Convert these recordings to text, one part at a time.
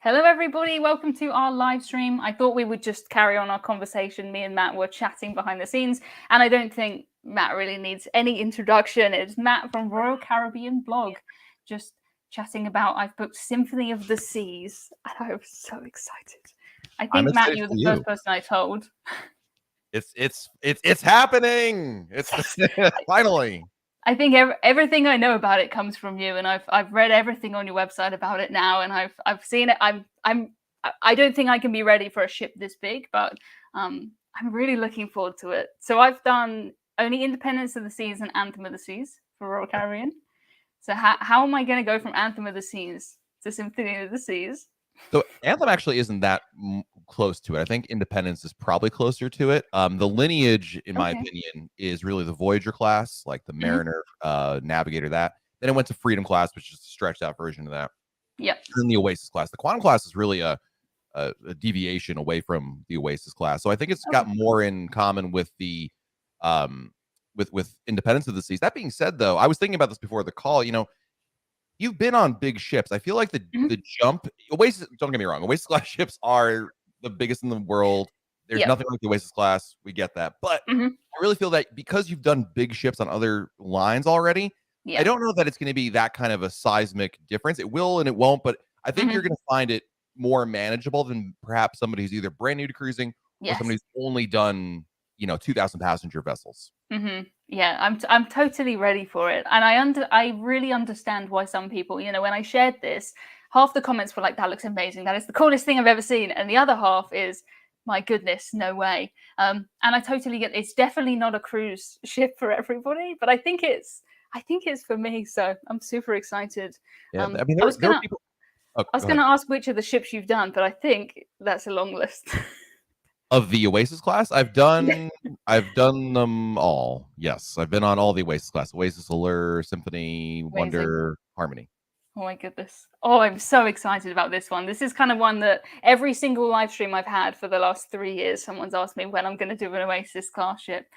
Hello, everybody. Welcome to our live stream. I thought we would just carry on our conversation. Me and Matt were chatting behind the scenes, and I don't think Matt really needs any introduction. It's Matt from Royal Caribbean Blog, just chatting about I've booked Symphony of the Seas, and I was so excited. I think, Matt, you were the first person I told. It's happening. It's finally. I think everything I know about it comes from you, and I've read everything on your website about it now, and I've seen it. I don't think I can be ready for a ship this big, but I'm really looking forward to it. So I've done only Independence of the Seas and Anthem of the Seas for Royal Caribbean. So how am I going to go from Anthem of the Seas to Symphony of the Seas? So Anthem actually isn't that close to it. I think Independence is probably closer to it. The lineage, in my opinion, is really the Voyager class, like the Mariner, Navigator, that. Then it went to Freedom class, which is a stretched out version of that. Yep. And then the Oasis class. The Quantum class is really a deviation away from the Oasis class. So I think it's got more in common with the with Independence of the Seas. That being said, though, I was thinking about this before the call. You've been on big ships. I feel like the jump, Oasis, don't get me wrong, Oasis class ships are the biggest in the world. There's nothing like the Oasis class. We get that. But I really feel that because you've done big ships on other lines already, I don't know that it's going to be that kind of a seismic difference. It will and it won't, but I think you're going to find it more manageable than perhaps somebody who's either brand new to cruising or somebody who's only done, 2,000 passenger vessels. Yeah, I'm totally ready for it, and I really understand why some people, when I shared this, half the comments were like, "That looks amazing. That is the coolest thing I've ever seen," and the other half is, "My goodness, no way." And I totally get it's definitely not a cruise ship for everybody, but I think it's for me. So I'm super excited. Yeah, I mean, there are people. I was going to ask which of the ships you've done, but I think that's a long list. Of the Oasis class, I've done them all. Yes, I've been on all the Oasis class: Oasis, Allure, Symphony, Wonder, Harmony. Oh my goodness! Oh, I'm so excited about this one. This is kind of one that every single live stream I've had for the last 3 years, someone's asked me when I'm going to do an Oasis class ship.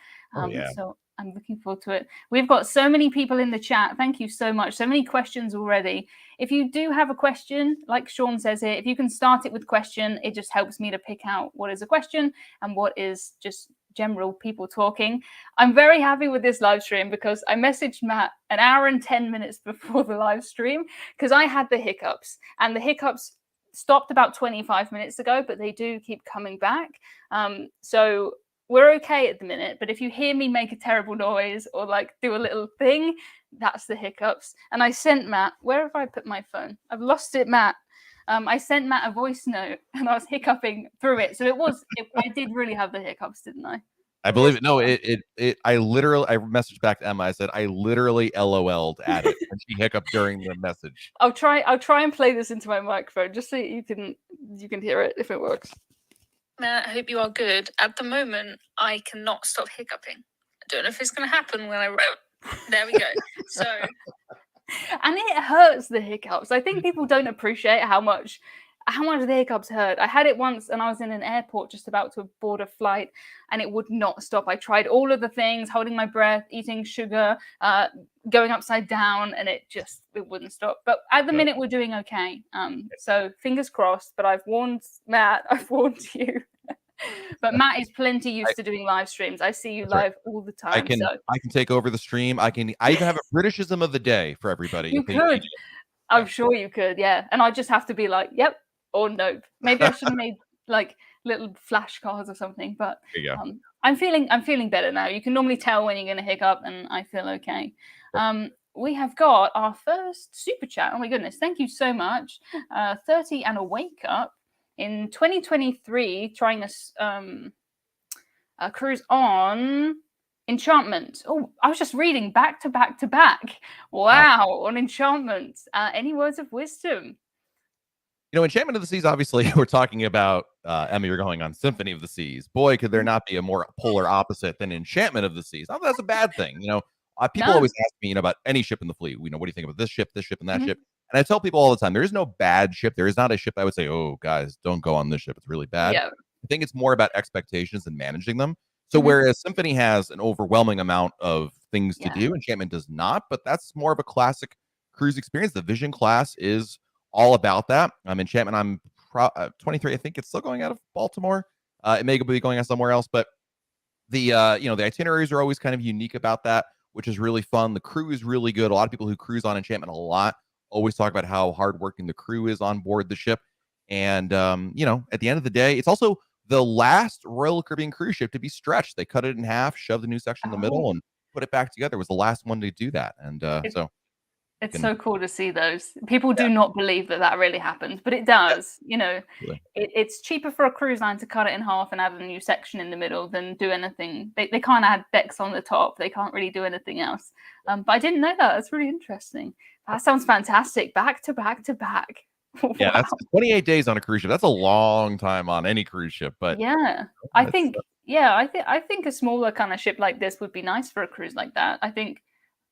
So I'm looking forward to it. We've got so many people in the chat. Thank you so much. So many questions already. If you do have a question, like Sean says here, if you can start it with question, it just helps me to pick out what is a question and what is just general people talking. I'm very happy with this live stream because I messaged Matt an hour and 10 minutes before the live stream because I had the hiccups, and the hiccups stopped about 25 minutes ago, but they do keep coming back. So we're okay at the minute, but if you hear me make a terrible noise or like do a little thing, that's the hiccups. And I sent Matt, where have I put my phone? I've lost it, Matt. I sent Matt a voice note and I was hiccuping through it. So I did really have the hiccups, didn't I? I believe it. No, I messaged back to Emma. I said, I literally LOL'd at it and she hiccuped during the message. I'll try and play this into my microphone just so you can hear it if it works. Matt, I hope you are good. At the moment, I cannot stop hiccuping. I don't know if it's going to happen when I wrote. There we go. So, and it hurts, the hiccups. I think people don't appreciate how much the hiccups hurt. I had it once, and I was in an airport just about to board a flight, and it would not stop. I tried all of the things, holding my breath, eating sugar, going upside down, and it wouldn't stop. But at the minute, we're doing okay. So fingers crossed. But I've warned Matt. I've warned you. But Matt is plenty used to doing live streams. I see you live all the time. I can take over the stream. I even have a Britishism of the day for everybody. You could. I'm sure you could, yeah. And I just have to be like, yep or nope. Maybe I should have made like little flashcards or something. But I'm feeling better now. You can normally tell when you're going to hiccup, and I feel okay. We have got our first super chat. Oh my goodness, thank you so much. 30 and a wake up. In 2023, trying a cruise on Enchantment. Oh, I was just reading back to back to back. Wow, on Enchantment. Any words of wisdom? Enchantment of the Seas, obviously, we're talking about, Emma, you're going on Symphony of the Seas. Boy, could there not be a more polar opposite than Enchantment of the Seas. I don't think that's a bad thing. People always ask me, about any ship in the fleet. What do you think about this ship, and that ship? And I tell people all the time, there is no bad ship. There is not a ship I would say, oh, guys, don't go on this ship. It's really bad. Yeah. I think it's more about expectations and managing them. So whereas Symphony has an overwhelming amount of things to do, Enchantment does not, but that's more of a classic cruise experience. The Vision class is all about that. Enchantment, I'm 23. I think it's still going out of Baltimore. It may be going out somewhere else, but the the itineraries are always kind of unique about that, which is really fun. The crew is really good. A lot of people who cruise on Enchantment a lot always talk about how hardworking the crew is on board the ship. And at the end of the day, it's also the last Royal Caribbean cruise ship to be stretched. They cut it in half, shoved a new section in the middle, and put it back together. It was the last one to do that. And it's so cool to see those. People do not believe that really happens, but it does. Really. It's cheaper for a cruise line to cut it in half and add a new section in the middle than do anything. They can't add decks on the top. They can't really do anything else. But I didn't know that. That's really interesting. That sounds fantastic. Back to back to back. Yeah, wow. That's 28 days on a cruise ship. That's a long time on any cruise ship. But yeah, I think a smaller kind of ship like this would be nice for a cruise like that. I think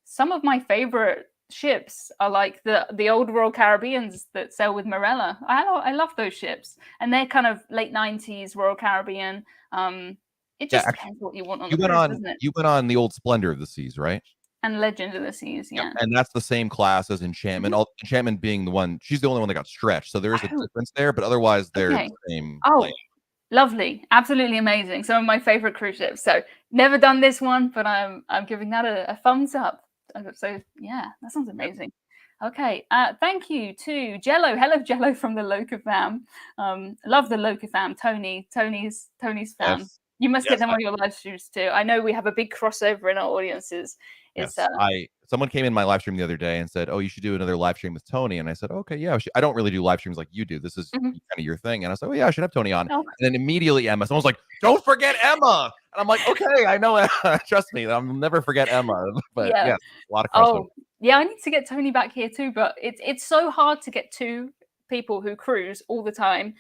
some of my favorite ships are like the old Royal Caribbeans that sail with Marella. I love those ships, and they're kind of late 90s Royal Caribbean. It just depends what you want on the cruise, doesn't it? You went on the old Splendor of the Seas, right? And Legend of the Seas, yeah. And that's the same class as Enchantment. Enchantment being the one, she's the only one that got stretched, so there is a difference there, but otherwise they're the same. Lovely, absolutely amazing. Some of my favorite cruise ships. So never done this one, but I'm giving that a thumbs up. So yeah, that sounds amazing. Okay, thank you to Jello. Hello, Jello from the Loca fam. Love the Loca fam. Tony's fan. Yes. You must get them on your live streams too. I know we have a big crossover in our audiences. Someone came in my live stream the other day and said, "Oh, you should do another live stream with Tony." And I said, "Okay, yeah." I don't really do live streams like you do. This is kind of your thing. And I said, "Oh yeah, I should have Tony on." And then immediately someone was like, "Don't forget Emma." And I'm like, "Okay, I know. Trust me, I'll never forget Emma." But yeah, a lot of crossover. Yeah, I need to get Tony back here too. But it's so hard to get two people who cruise all the time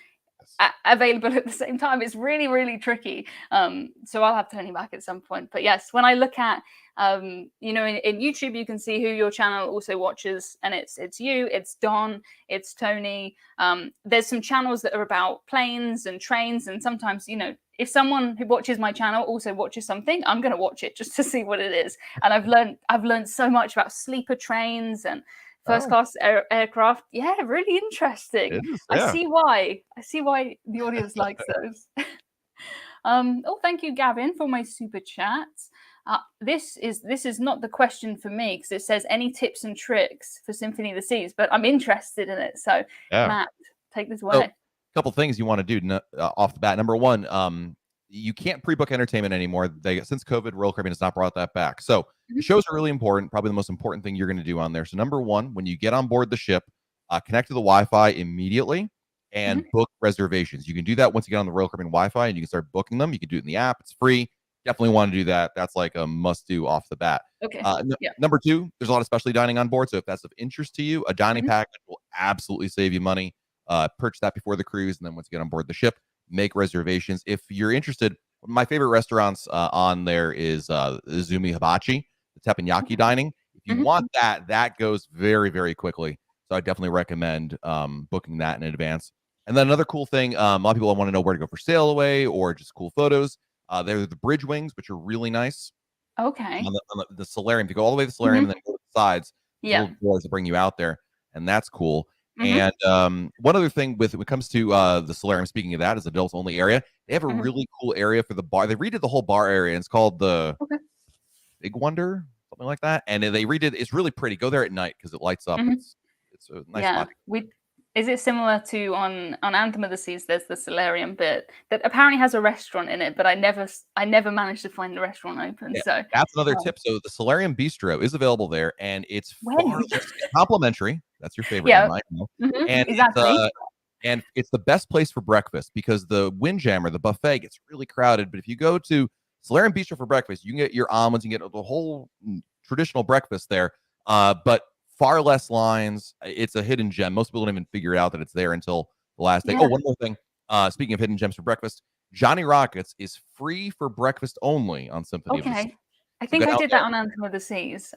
available at the same time. It's really, really tricky. So I'll have Tony back at some point. But yes, when I look at in YouTube, you can see who your channel also watches, and it's you, it's Don, it's Tony. There's some channels that are about planes and trains, and sometimes if someone who watches my channel also watches something, I'm going to watch it just to see what it is. And I've learned so much about sleeper trains and first class aircraft. Yeah, really interesting. Is, I see why the audience likes those. Thank you, Gavin, for my super chats. This is not the question for me because it says any tips and tricks for Symphony of the Seas, but I'm interested in it. So Matt, take this away. So, a couple things you want to do off the bat. Number one, you can't pre-book entertainment anymore. Since COVID, Royal Caribbean has not brought that back. So the shows are really important, probably the most important thing you're going to do on there. So number one, when you get on board the ship, connect to the Wi-Fi immediately and book reservations. You can do that once you get on the Royal Caribbean Wi-Fi, and you can start booking them. You can do it in the app. It's free. Definitely want to do that. That's like a must-do off the bat. Okay. Number two, there's a lot of specialty dining on board. So if that's of interest to you, a dining package will absolutely save you money. Purchase that before the cruise, and then once you get on board the ship, make reservations. If you're interested, my favorite restaurants on there is Izumi Hibachi, the teppanyaki dining. If you want that goes very, very quickly. So I definitely recommend booking that in advance. And then another cool thing, a lot of people want to know where to go for sail away or just cool photos. They're the bridge wings, which are really nice. Okay. On the solarium, if you go all the way to the solarium and then go to the sides, little doors to bring you out there, and that's cool. And one other thing when it comes to the solarium, speaking of that, is adults only area. They have a really cool area for the bar. They redid the whole bar area, and it's called the Big Wonder, something like that. And they redid. It's really pretty. Go there at night because it lights up. It's a nice spot. Is it similar to on Anthem of the Seas? There's the solarium bit that apparently has a restaurant in it, but I never managed to find the restaurant open. Yeah, so that's another tip. So the Solarium Bistro is available there, and it's complimentary. That's your favorite, and exactly. And it's the best place for breakfast because the Windjammer, the buffet, gets really crowded. But if you go to Solarium Bistro for breakfast, you can get your almonds, you can get the whole traditional breakfast there. But far less lines. It's a hidden gem. Most people don't even figure out that it's there until the last day. Oh, one more thing. Speaking of hidden gems for breakfast, Johnny Rockets is free for breakfast only on Symphony of the Seas. I think I did that on Anthem of the Seas.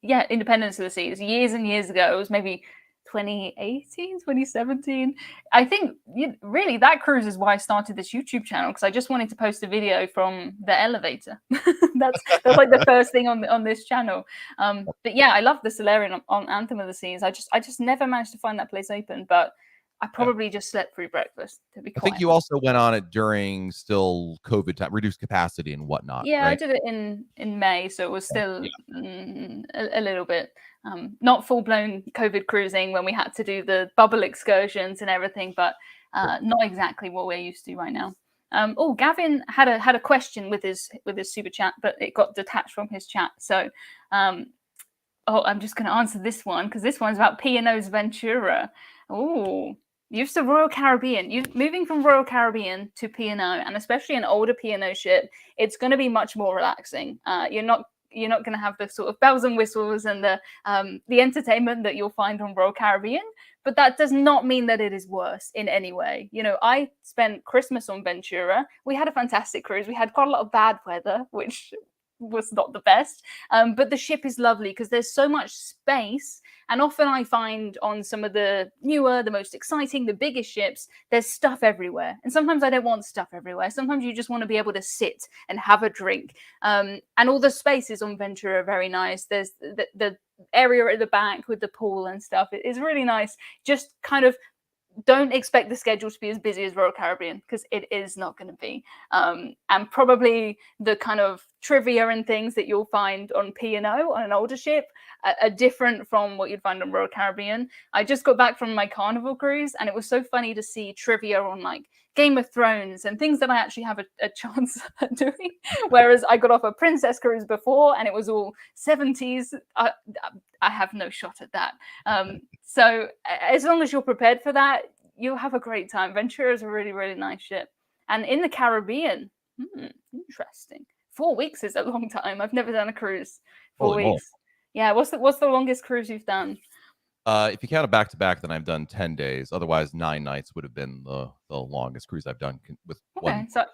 Independence of the Seas. Years and years ago. It was maybe 2018, 2017. I think really that cruise is why I started this YouTube channel, because I just wanted to post a video from the elevator. that's like the first thing on this channel. But yeah, I love the solarium on Anthem of the Seas. I just never managed to find that place open, but I probably just slept through breakfast, to be I quite think you also went on it during still COVID time, reduced capacity and whatnot, Yeah, I right? did it in May, so it was still Yeah. a little bit not full blown COVID cruising when we had to do the bubble excursions and everything, but not exactly what we're used to right now. Oh, Gavin had a question with his super chat, but it got detached from his chat. So, I'm just going to answer this one because this one's about P&O's Ventura. Oh, used to Royal Caribbean. You moving from Royal Caribbean to P&O, and especially an older P&O ship, it's going to be much more relaxing. You're not going to have the sort of bells and whistles and the entertainment that you'll find on Royal Caribbean. But that does not mean that it is worse in any way. You know, I spent Christmas on Ventura. We had a fantastic cruise. We had quite a lot of bad weather, which was not the best. But the ship is lovely because there's so much space. And often I find on some of the newer, the most exciting, the biggest ships, there's stuff everywhere. And sometimes I don't want stuff everywhere. Sometimes you just want to be able to sit and have a drink. And all the spaces on Ventura are very nice. There's the area at the back with the pool and stuff. It is really nice. Just kind of don't expect the schedule to be as busy as Royal Caribbean because it is not going to be. And probably the kind of trivia and things that you'll find on P&O on an older ship are different from what you'd find on Royal Caribbean. I just got back from my Carnival cruise and it was so funny to see trivia on like Game of Thrones and things that I actually have a chance at doing. Whereas I got off a Princess cruise before and it was all 70s. I have no shot at that. So as long as you're prepared for that, you'll have a great time. Ventura is a really, really nice ship. And in the Caribbean, interesting. 4 weeks is a long time. I've never done a cruise. 4 weeks. Moly. Yeah. What's the longest cruise you've done? If you count it back to back, then I've done 10 days. Otherwise, 9 nights would have been the longest cruise I've done with one. So,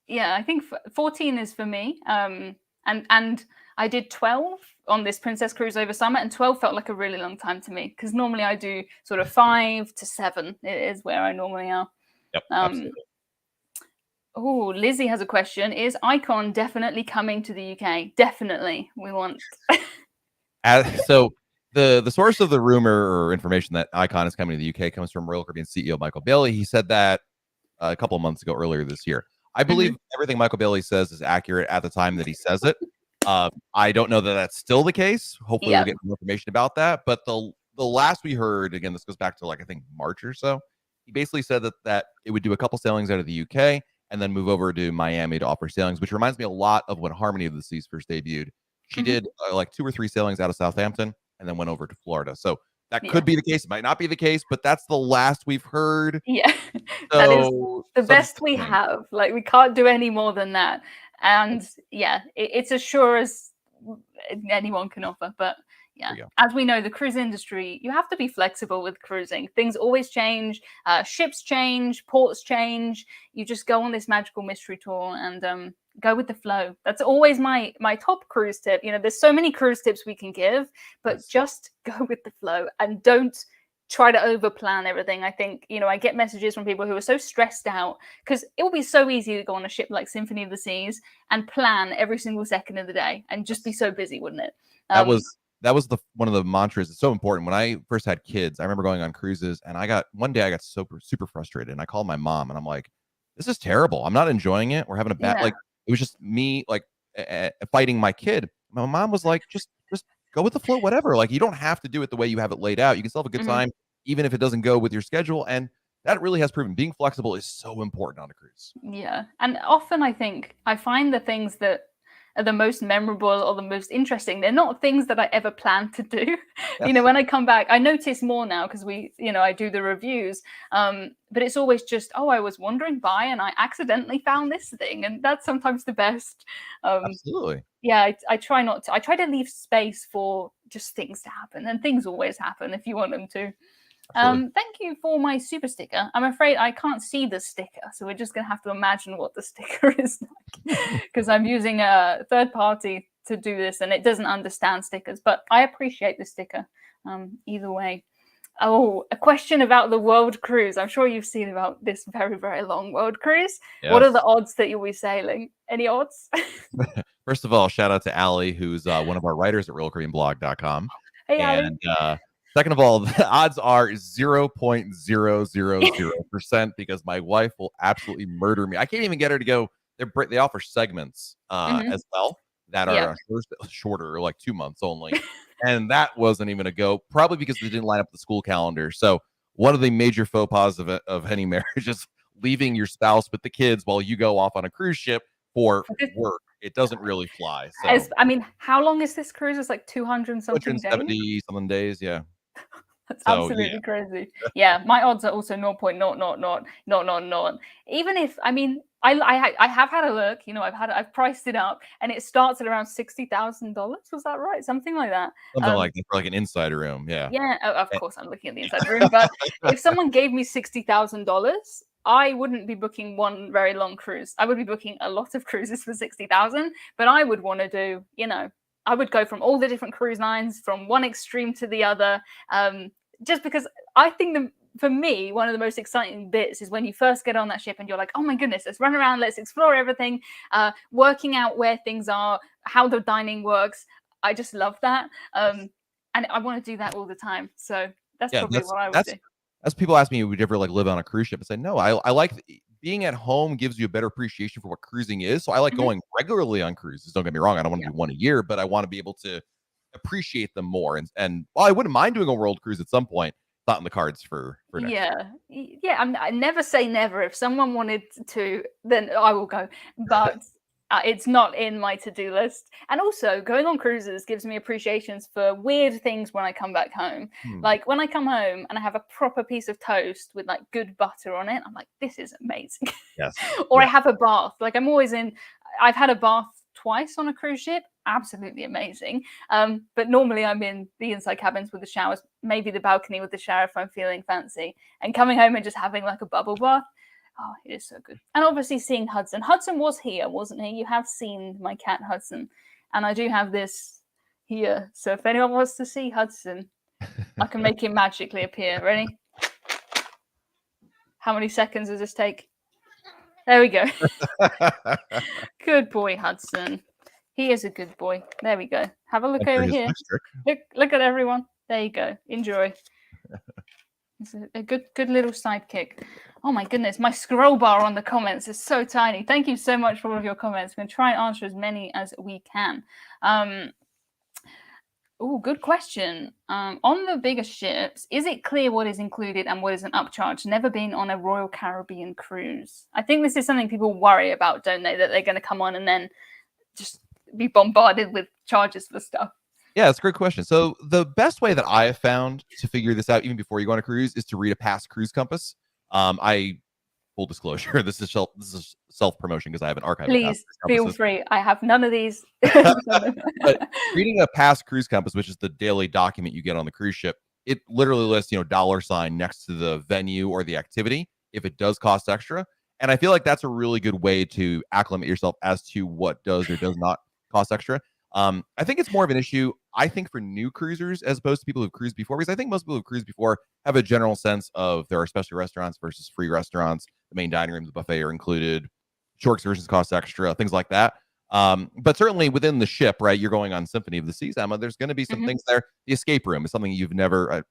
yeah, I think 14 is for me. And I did 12 on this Princess cruise over summer, and 12 felt like a really long time to me because normally I do sort of 5 to 7 is where I normally are. Yep, absolutely. Oh, Lizzie has a question. Is Icon definitely coming to the UK? Definitely. We want. So the source of the rumor or information that Icon is coming to the UK comes from Royal Caribbean CEO Michael Bailey. He said that a couple of months ago, earlier this year. I believe everything Michael Bailey says is accurate at the time that he says it. I don't know that that's still the case. Hopefully we'll get more information about that. But the last we heard, again, this goes back to like, I think March or so. He basically said that it would do a couple sailings out of the UK and then move over to Miami to offer sailings, which reminds me a lot of when Harmony of the Seas first debuted. She did like 2 or 3 sailings out of Southampton and then went over to Florida. So that could be the case. It might not be the case, but that's the last we've heard. Yeah, so, that is the best we have. Like, we can't do any more than that. And yeah, it's as sure as anyone can offer. But yeah, as we know, the cruise industry, you have to be flexible with cruising. Things always change. Ships change. Ports change. You just go on this magical mystery tour and go with the flow. That's always my top cruise tip. You know, there's so many cruise tips we can give, but just go with the flow and don't try to over plan everything. I think, you know, I get messages from people who are so stressed out because it will be so easy to go on a ship like Symphony of the Seas and plan every single second of the day and just be so busy, wouldn't it? That was one of the mantras. It's so important. When I first had kids, I remember going on cruises and one day I got super frustrated and I called my mom and I'm like, this is terrible. I'm not enjoying it. We're having a bad, like, it was just me like fighting my kid. My mom was like, just go with the flow, whatever. Like, you don't have to do it the way you have it laid out. You can still have a good time, even if it doesn't go with your schedule. And that really has proven being flexible is so important on a cruise. Yeah. And often I find the things that are the most memorable or the most interesting, they're not things that I ever planned to do. Yes. You know, when I come back, I notice more now because I do the reviews. But it's always just, I was wandering by and I accidentally found this thing. And that's sometimes the best. Absolutely. Yeah, I try to leave space for just things to happen. And things always happen if you want them to. Thank you for my super sticker. I'm afraid I can't see the sticker, so we're just going to have to imagine what the sticker is like because I'm using a third party to do this and it doesn't understand stickers, but I appreciate the sticker either way. Oh, a question about the world cruise. I'm sure you've seen about this very, very long world cruise. Yes. What are the odds that you'll be sailing? Any odds? First of all, shout out to Allie, who's one of our writers at RoyalCaribbeanBlog.com. Hey, Allie. And Second of all, the odds are 0.000% because my wife will absolutely murder me. I can't even get her to go. They offer segments as well that are shorter, like 2 months only. And that wasn't even a go, probably because they didn't line up the school calendar. So one of the major faux pas of any marriage is leaving your spouse with the kids while you go off on a cruise ship for work. It doesn't really fly. So I mean, how long is this cruise? It's like 200 something days. 270 something days, yeah. That's absolutely crazy. Yeah, my odds are also 0.0000000. Even if, I mean, I have had a look. You know, I've priced it up, and it starts at around $60,000. Was that right? Something like that. Something like that, for like an inside room. Yeah. Yeah. Of course, I'm looking at the inside room. But if someone gave me $60,000, I wouldn't be booking one very long cruise. I would be booking a lot of cruises for $60,000. But I would want to do, you know, I would go from all the different cruise lines from one extreme to the other. Just because I think for me, one of the most exciting bits is when you first get on that ship and you're like, oh my goodness, let's run around, let's explore everything, working out where things are, how the dining works. I just love that. And I want to do that all the time. So that's probably what I would do. As people ask me, would you ever like live on a cruise ship? I say, no, I like being at home gives you a better appreciation for what cruising is. So I like going regularly on cruises. Don't get me wrong. I don't want to do one a year, but I want to be able to appreciate them more. And while I wouldn't mind doing a world cruise at some point, not in the cards for next year. I never say never. If someone wanted to, then I will go. But it's not in my to-do list. And also, going on cruises gives me appreciations for weird things when I come back home. Like when I come home and I have a proper piece of toast with like good butter on it, I'm like, this is amazing. Yes. Or I have a bath. Like I've had a bath twice on a cruise ship. Absolutely amazing. But normally I'm in the inside cabins with the showers, maybe the balcony with the shower if I'm feeling fancy, and coming home and just having like a bubble bath. Oh, it is so good. And obviously seeing Hudson. Hudson was here, wasn't he? You have seen my cat Hudson. And I do have this here. So if anyone wants to see Hudson, I can make him magically appear. Ready? How many seconds does this take? There we go. Good boy, Hudson. He is a good boy. There we go. Have a look over here. Look at everyone. There you go. Enjoy. It's a good little sidekick. Oh my goodness, my scroll bar on the comments is so tiny. Thank you so much for all of your comments. We're going to try and answer as many as we can. Good question. On the bigger ships, is it clear what is included and what is an upcharge? Never been on a Royal Caribbean cruise. I think this is something people worry about, don't they? That they're going to come on and then just be bombarded with charges for stuff. Yeah, that's a great question. So the best way that I have found to figure this out, even before you go on a cruise, is to read a past cruise compass. Full disclosure, this is self-promotion because I have an archive. Please feel free. I have none of these. But reading a past cruise compass, which is the daily document you get on the cruise ship, it literally lists, $sign next to the venue or the activity if it does cost extra. And I feel like that's a really good way to acclimate yourself as to what does or does not cost extra. I think it's more of an issue, I think, for new cruisers as opposed to people who've cruised before, because I think most people who've cruised before have a general sense of there are special restaurants versus free restaurants. The main dining room, the buffet are included. Shore excursions cost extra, things like that. But certainly within the ship, right, you're going on Symphony of the Seas, Emma, there's going to be some things there. The escape room is something you've never...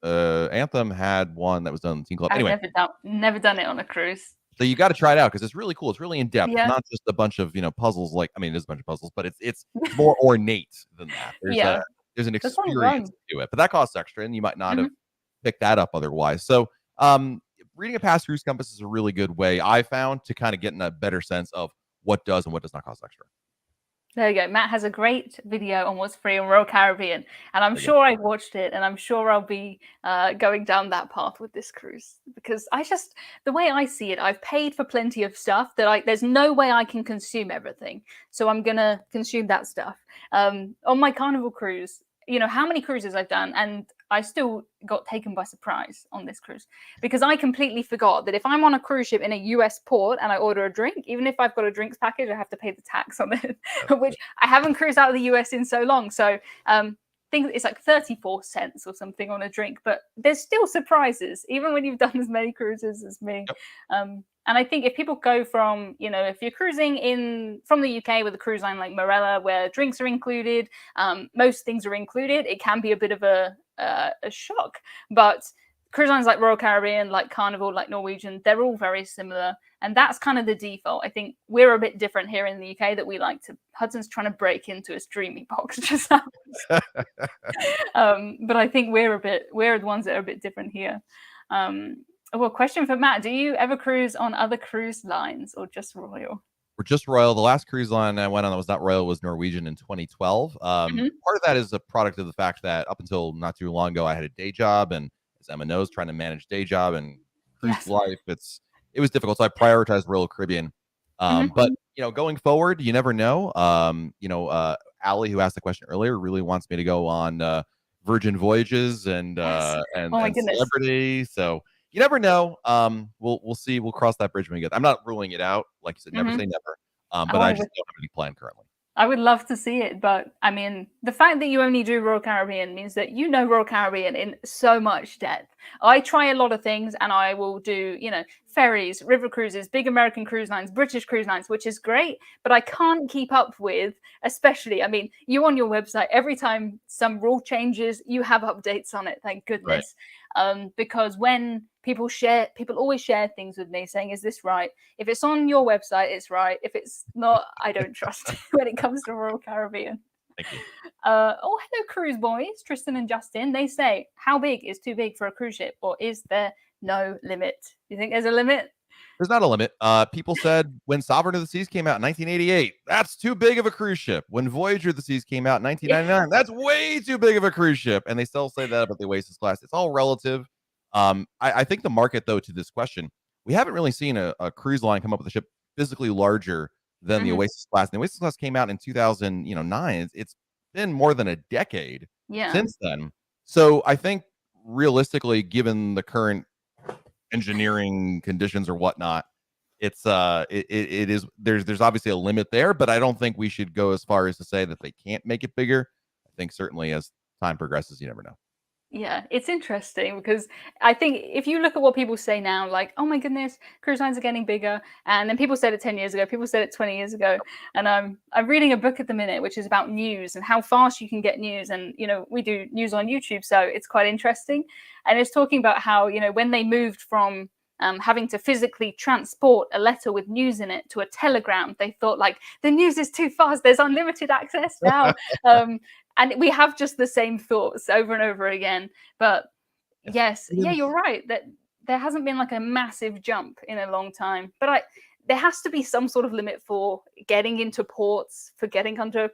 Anthem had one that was done in Teen Club. Anyway, never done it on a cruise. So you got to try it out because it's really cool. It's really in depth. Yeah. It's not just a bunch of puzzles. It is a bunch of puzzles, but it's more ornate than that. There's an experience to it, but that costs extra, and you might not have picked that up otherwise. So reading a past cruise compass is a really good way, I found, to kind of get in a better sense of what does and what does not cost extra. There you go. Matt has a great video on what's free on Royal Caribbean, and I'm sure I've watched it, and I'm sure I'll be going down that path with this cruise, because the way I see it, I've paid for plenty of stuff that there's no way I can consume everything, so I'm gonna consume that stuff. On my Carnival cruise, how many cruises I've done, and I still got taken by surprise on this cruise because I completely forgot that if I'm on a cruise ship in a US port and I order a drink, even if I've got a drinks package, I have to pay the tax on it, which I haven't cruised out of the US in so long. So think it's like 34 cents or something on a drink, but there's still surprises, even when you've done as many cruises as me. Yep. And I think if people go from, if you're cruising from the UK with a cruise line like Marella, where drinks are included, most things are included, it can be a bit of a shock. But cruise lines like Royal Caribbean, like Carnival, like Norwegian, they're all very similar. And that's kind of the default. I think we're a bit different here in the UK that we like to, Hudson's trying to break into his dreamy box just now. But I think we're the ones that are a bit different here. Well, question for Matt. Do you ever cruise on other cruise lines or just Royal? We're just Royal. The last cruise line I went on that was not Royal was Norwegian in 2012. Part of that is a product of the fact that up until not too long ago, I had a day job, and as Emma knows, trying to manage day job and cruise life, it was difficult. So I prioritized Royal Caribbean. But going forward, you never know. Allie, who asked the question earlier, really wants me to go on Virgin Voyages and Celebrity. So you never know. We'll see. We'll cross that bridge when we get. I'm not ruling it out. Like you said, never say never. But I just don't have any plan currently. I would love to see it, but I mean, the fact that you only do Royal Caribbean means that you know Royal Caribbean in so much depth. I try a lot of things, and I will do, ferries, river cruises, big American cruise lines, British cruise lines, which is great, but I can't keep up with, especially, you on your website, every time some rule changes, you have updates on it, thank goodness. Right. Because when people always share things with me saying, is this right? If it's on your website, it's right. If it's not, I don't trust it when it comes to Royal Caribbean. Thank you. Hello, cruise boys, Tristan and Justin. They say, how big is too big for a cruise ship, or is there no limit? Do you think there's a limit? There's not a limit. People said when Sovereign of the Seas came out in 1988, that's too big of a cruise ship. When Voyager of the Seas came out in 1999, that's way too big of a cruise ship. And they still say that about the Oasis-class. It's all relative. I think the market, though, to this question, we haven't really seen a cruise line come up with a ship physically larger than the Oasis-class. And the Oasis-class came out in 2009. It's been more than a decade since then. So I think realistically, given the current engineering conditions or whatnot, it's it is there's obviously a limit there, but I don't think we should go as far as to say that they can't make it bigger. I think certainly as time progresses, you never know. Yeah, it's interesting because I think if you look at what people say now, like, oh my goodness, cruise lines are getting bigger. And then people said it 10 years ago, people said it 20 years ago. And I'm reading a book at the minute, which is about news and how fast you can get news. And, we do news on YouTube, so it's quite interesting. And it's talking about how, when they moved from having to physically transport a letter with news in it to a telegram, they thought, like, the news is too fast. There's unlimited access now. And we have just the same thoughts over and over again. But yes, you're right. That there hasn't been like a massive jump in a long time. But there has to be some sort of limit for getting into ports, for getting under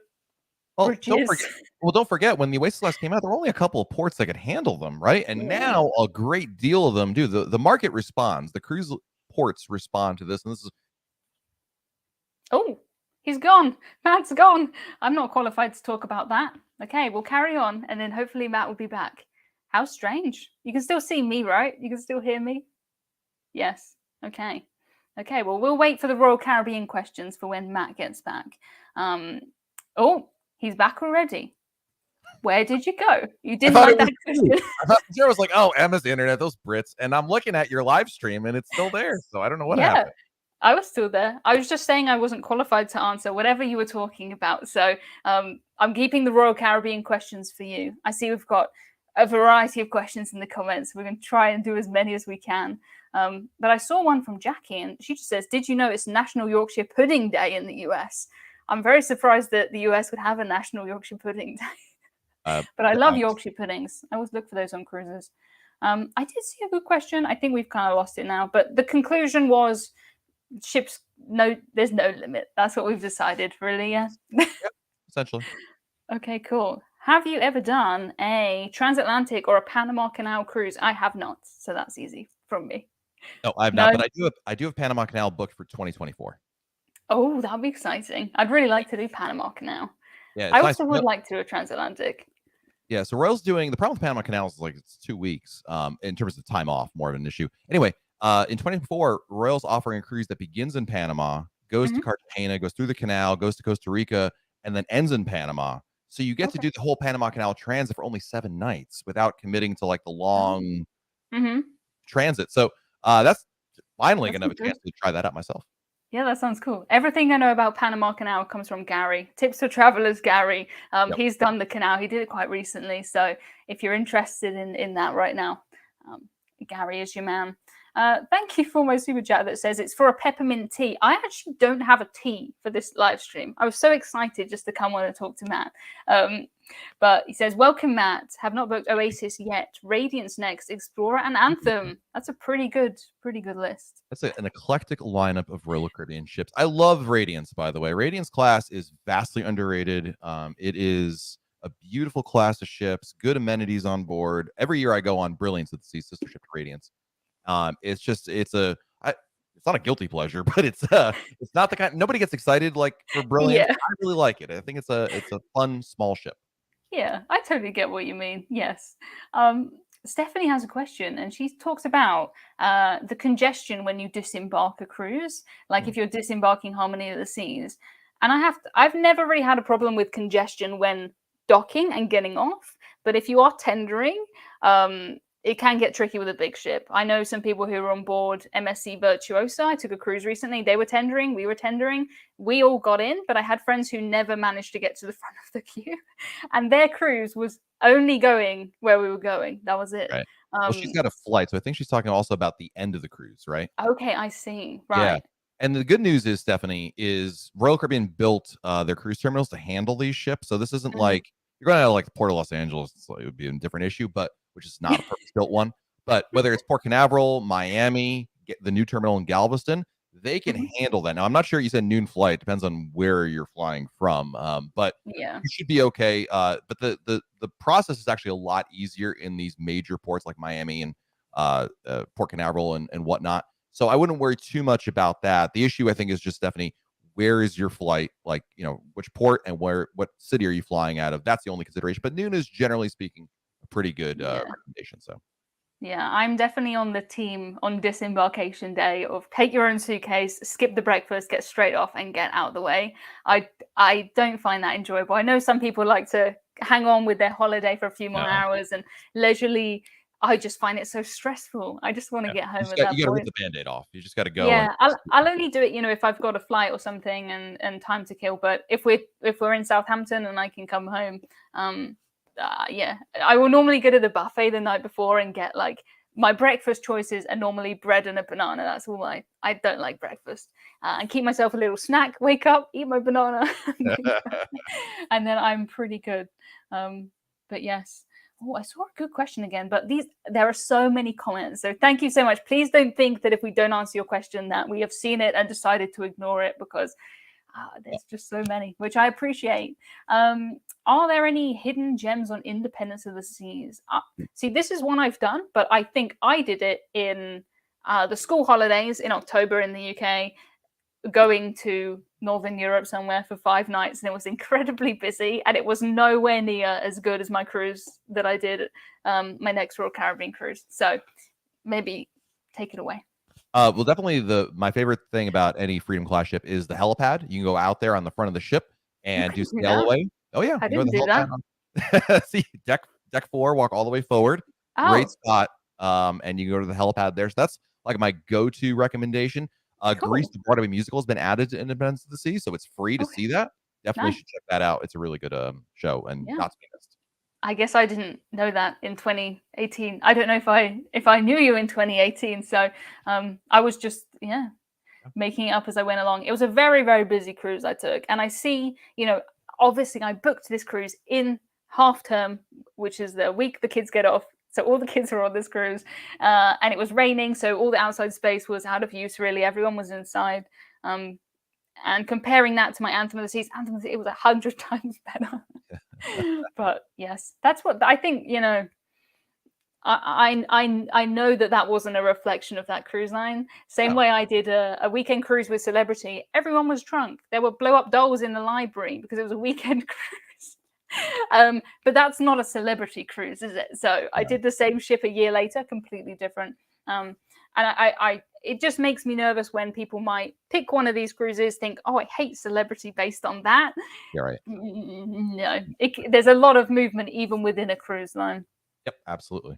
bridges. Don't forget, when the Oasis-class came out, there were only a couple of ports that could handle them, right? And now a great deal of them do. The market responds. The cruise ports respond to this. And this is... Oh, he's gone. Matt's gone. I'm not qualified to talk about that. Okay, we'll carry on, and then hopefully Matt will be back. How strange. You can still see me, right? You can still hear me? Yes. Okay. Okay, well, we'll wait for the Royal Caribbean questions for when Matt gets back. Oh, he's back already. Where did you go? You didn't like that question. I was like, oh, Emma's internet, those Brits. And I'm looking at your live stream, and it's still there. So I don't know what happened. I was still there. I was just saying I wasn't qualified to answer whatever you were talking about. So I'm keeping the Royal Caribbean questions for you. I see we've got a variety of questions in the comments. We're going to try and do as many as we can. But I saw one from Jackie, and she just says, did you know it's National Yorkshire Pudding Day in the US? I'm very surprised that the US would have a National Yorkshire Pudding Day. But I love Yorkshire puddings. I always look for those on cruises. I did see a good question. I think we've kind of lost it now. But the conclusion was... ships, there's no limit. That's what we've decided, really. Yep, essentially. Okay, cool. Have you ever done a transatlantic or a Panama Canal cruise? I have not, so that's easy from me. No, I have not, but I do have Panama Canal booked for 2024. Oh, that'd be exciting. I'd really like to do Panama Canal. Yeah, I also would like to do a transatlantic. Yeah, so Royal's doing, the problem with Panama Canal is like it's 2 weeks in terms of time off, more of an issue. Anyway, in 2024, Royal's offering a cruise that begins in Panama, goes to Cartagena, goes through the canal, goes to Costa Rica, and then ends in Panama. So you get to do the whole Panama Canal transit for only 7 nights without committing to like the long transit. So that's finally going to have a chance to try that out myself. Yeah, that sounds cool. Everything I know about Panama Canal comes from Gary. Tips for Travelers, Gary. He's done the canal. He did it quite recently. So if you're interested in that right now, Gary is your man. Thank you for my super chat that says it's for a peppermint tea. I actually don't have a tea for this live stream. I was so excited just to come on and talk to Matt. But he says, welcome, Matt. Have not booked Oasis yet. Radiance next, Explorer and Anthem. That's a pretty good list. That's an eclectic lineup of Royal Caribbean ships. I love Radiance, by the way. Radiance class is vastly underrated. It is a beautiful class of ships, good amenities on board. Every year I go on Brilliance at the Sea, sister ship to Radiance. It's not a guilty pleasure, but it's not the kind, nobody gets excited like for Brilliance. I really like it. I think it's a fun small ship. Yeah, I totally get what you mean. Yes. Stephanie has a question, and she talks about the congestion when you disembark a cruise, like if you're disembarking Harmony of the Seas. And I've never really had a problem with congestion when docking and getting off, but if you are tendering, it can get tricky with a big ship. I know some people who are on board MSC Virtuosa. I took a cruise recently. They were tendering. We were tendering. We all got in, but I had friends who never managed to get to the front of the queue. And their cruise was only going where we were going. That was it. Right. Well, she's got a flight. So I think she's talking also about the end of the cruise, right? Okay, I see. Right. Yeah. And the good news is, Stephanie, is Royal Caribbean built their cruise terminals to handle these ships. So this isn't like you're going to like the Port of Los Angeles. So it would be a different issue, but which is not a purpose-built one. But whether it's Port Canaveral, Miami, the new terminal in Galveston, they can handle that. Now, I'm not sure you said noon flight. Depends on where you're flying from. But you should be okay. But the process is actually a lot easier in these major ports like Miami and Port Canaveral and whatnot. So I wouldn't worry too much about that. The issue, I think, is just, Stephanie, where is your flight? Like, which port and what city are you flying out of? That's the only consideration. But noon is, generally speaking, a pretty good recommendation. So. Yeah, I'm definitely on the team on disembarkation day of take your own suitcase, skip the breakfast, get straight off and get out of the way. I don't find that enjoyable. I know some people like to hang on with their holiday for a few more hours and leisurely. I just find it so stressful. I just want to get home at that point. You got to rip the Band-Aid off. You just got to go. Yeah, I'll only do it, if I've got a flight or something and time to kill. But if we're in Southampton and I can come home, I will normally go to the buffet the night before and get like my breakfast choices are normally bread and a banana. That's all I don't like breakfast. And keep myself a little snack, wake up, eat my banana, and then I'm pretty good. But yes. Oh, I saw a good question again, but there are so many comments. So thank you so much. Please don't think that if we don't answer your question that we have seen it and decided to ignore it, because there's just so many, which I appreciate. Are there any hidden gems on Independence of the Seas? See, this is one I've done, but I think I did it in the school holidays in October in the UK, going to Northern Europe somewhere for 5 nights, and it was incredibly busy, and it was nowhere near as good as my cruise that I did, my next Royal Caribbean cruise. So maybe take it away. Well, definitely my favorite thing about any Freedom class ship is the helipad. You can go out there on the front of the ship and do sail away. Oh yeah, I didn't do that. See, deck 4, walk all the way forward. Great spot. And you can go to the helipad there. So that's like my go-to recommendation. Grease the Broadway musical has been added to Independence of the Sea, so it's free to see that. Definitely should check that out. It's a really good show and not to be missed. I guess I didn't know that in 2018. I don't know if I knew you in 2018. So I was just making it up as I went along. It was a very, very busy cruise I took, and I see, obviously I booked this cruise in half term, which is the week the kids get off. So all the kids were on this cruise, and it was raining, so all the outside space was out of use. Really, everyone was inside. And comparing that to my Anthem of the Seas, it was 100 times better. But yes, that's what I think. I know that wasn't a reflection of that cruise line. Same way I did a weekend cruise with Celebrity. Everyone was drunk. There were blow up dolls in the library because it was a weekend cruise. But that's not a celebrity cruise, is it? So I did the same ship a year later, completely different. And it just makes me nervous when people might pick one of these cruises, think, oh, I hate celebrity based on that. Yeah, right. No, there's a lot of movement even within a cruise line. Yep, absolutely.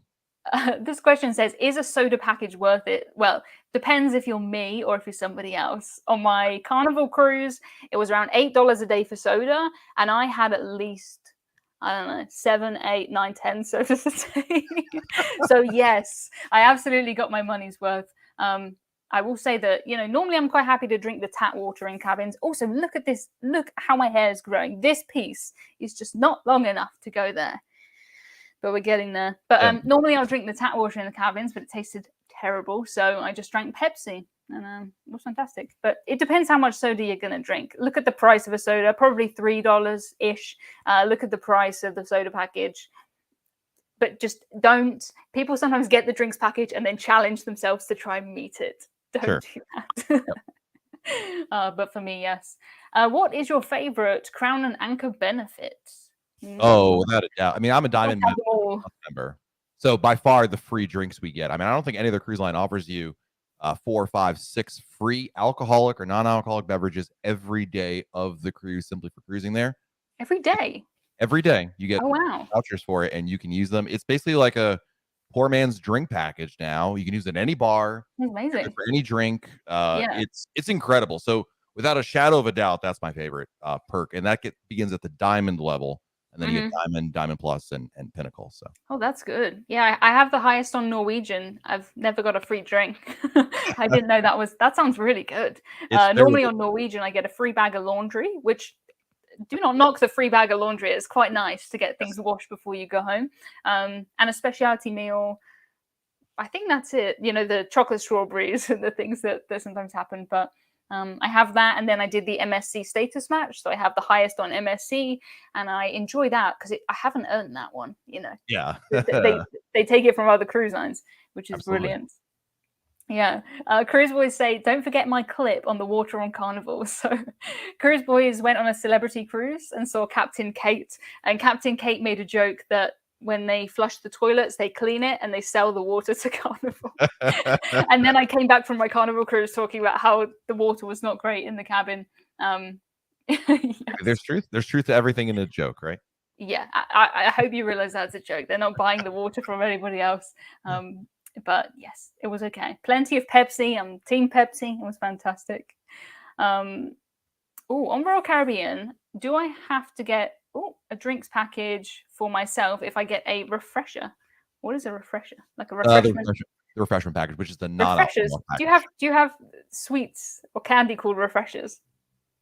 This question says, is a soda package worth it? Well, depends if you're me or if you're somebody else. On my Carnival cruise, it was around $8 a day for soda, and I had at least, I don't know, 7, 8, 9, 10 sodas a day. So yes, I absolutely got my money's worth. I will say that, normally I'm quite happy to drink the tap water in cabins. Also, look at this. Look how my hair is growing. This piece is just not long enough to go there. But we're getting there. But normally I'll drink the tap water in the cabins, but it tasted terrible. So I just drank Pepsi, and it was fantastic. But it depends how much soda you're going to drink. Look at the price of a soda, probably $3-ish. Look at the price of the soda package. But just don't. People sometimes get the drinks package and then challenge themselves to try and meet it. Don't do that. Yep. But for me, yes. What is your favorite Crown and Anchor benefit? Oh, without a doubt. I mean, I'm a Diamond member, so by far the free drinks we get. I mean, I don't think any other cruise line offers you 4, 5, 6 free alcoholic or non-alcoholic beverages every day of the cruise, simply for cruising there. Every day? Every day. You get vouchers for it, and you can use them. It's basically like a poor man's drink package now. You can use it at any bar. Amazing. For any drink. It's incredible. So without a shadow of a doubt, that's my favorite perk. And that begins at the Diamond level. And then you get Diamond Plus, and Pinnacle. So that's good. Yeah, I have the highest on Norwegian. I've never got a free drink. I didn't know that sounds really good. Normally on Norwegian, I get a free bag of laundry, which do not knock the free bag of laundry. It's quite nice to get things washed before you go home. And a specialty meal. I think that's it. The chocolate strawberries and the things that sometimes happen. But I have that, and then I did the MSC status match, so I have the highest on MSC, and I enjoy that because I haven't earned that one. Yeah, they take it from other cruise lines, which is brilliant. Yeah, Cruise Boys say, don't forget my clip on the water on Carnival. So Cruise Boys went on a celebrity cruise and saw Captain Kate, and Captain Kate made a joke that when they flush the toilets, they clean it and they sell the water to Carnival. And then I came back from my Carnival cruise talking about how the water was not great in the cabin. Yes. There's truth to everything in a joke, right? Yeah, I hope you realize that's a joke. They're not buying the water from anybody else. But yes, it was okay. Plenty of Pepsi. I'm Team Pepsi. It was fantastic. On Royal Caribbean, do I have to get a drinks package for myself if I get a refresher? What is a refresher? Like a refreshment? The refreshment package, which is the non-refreshers. Do you have sweets or candy called refreshers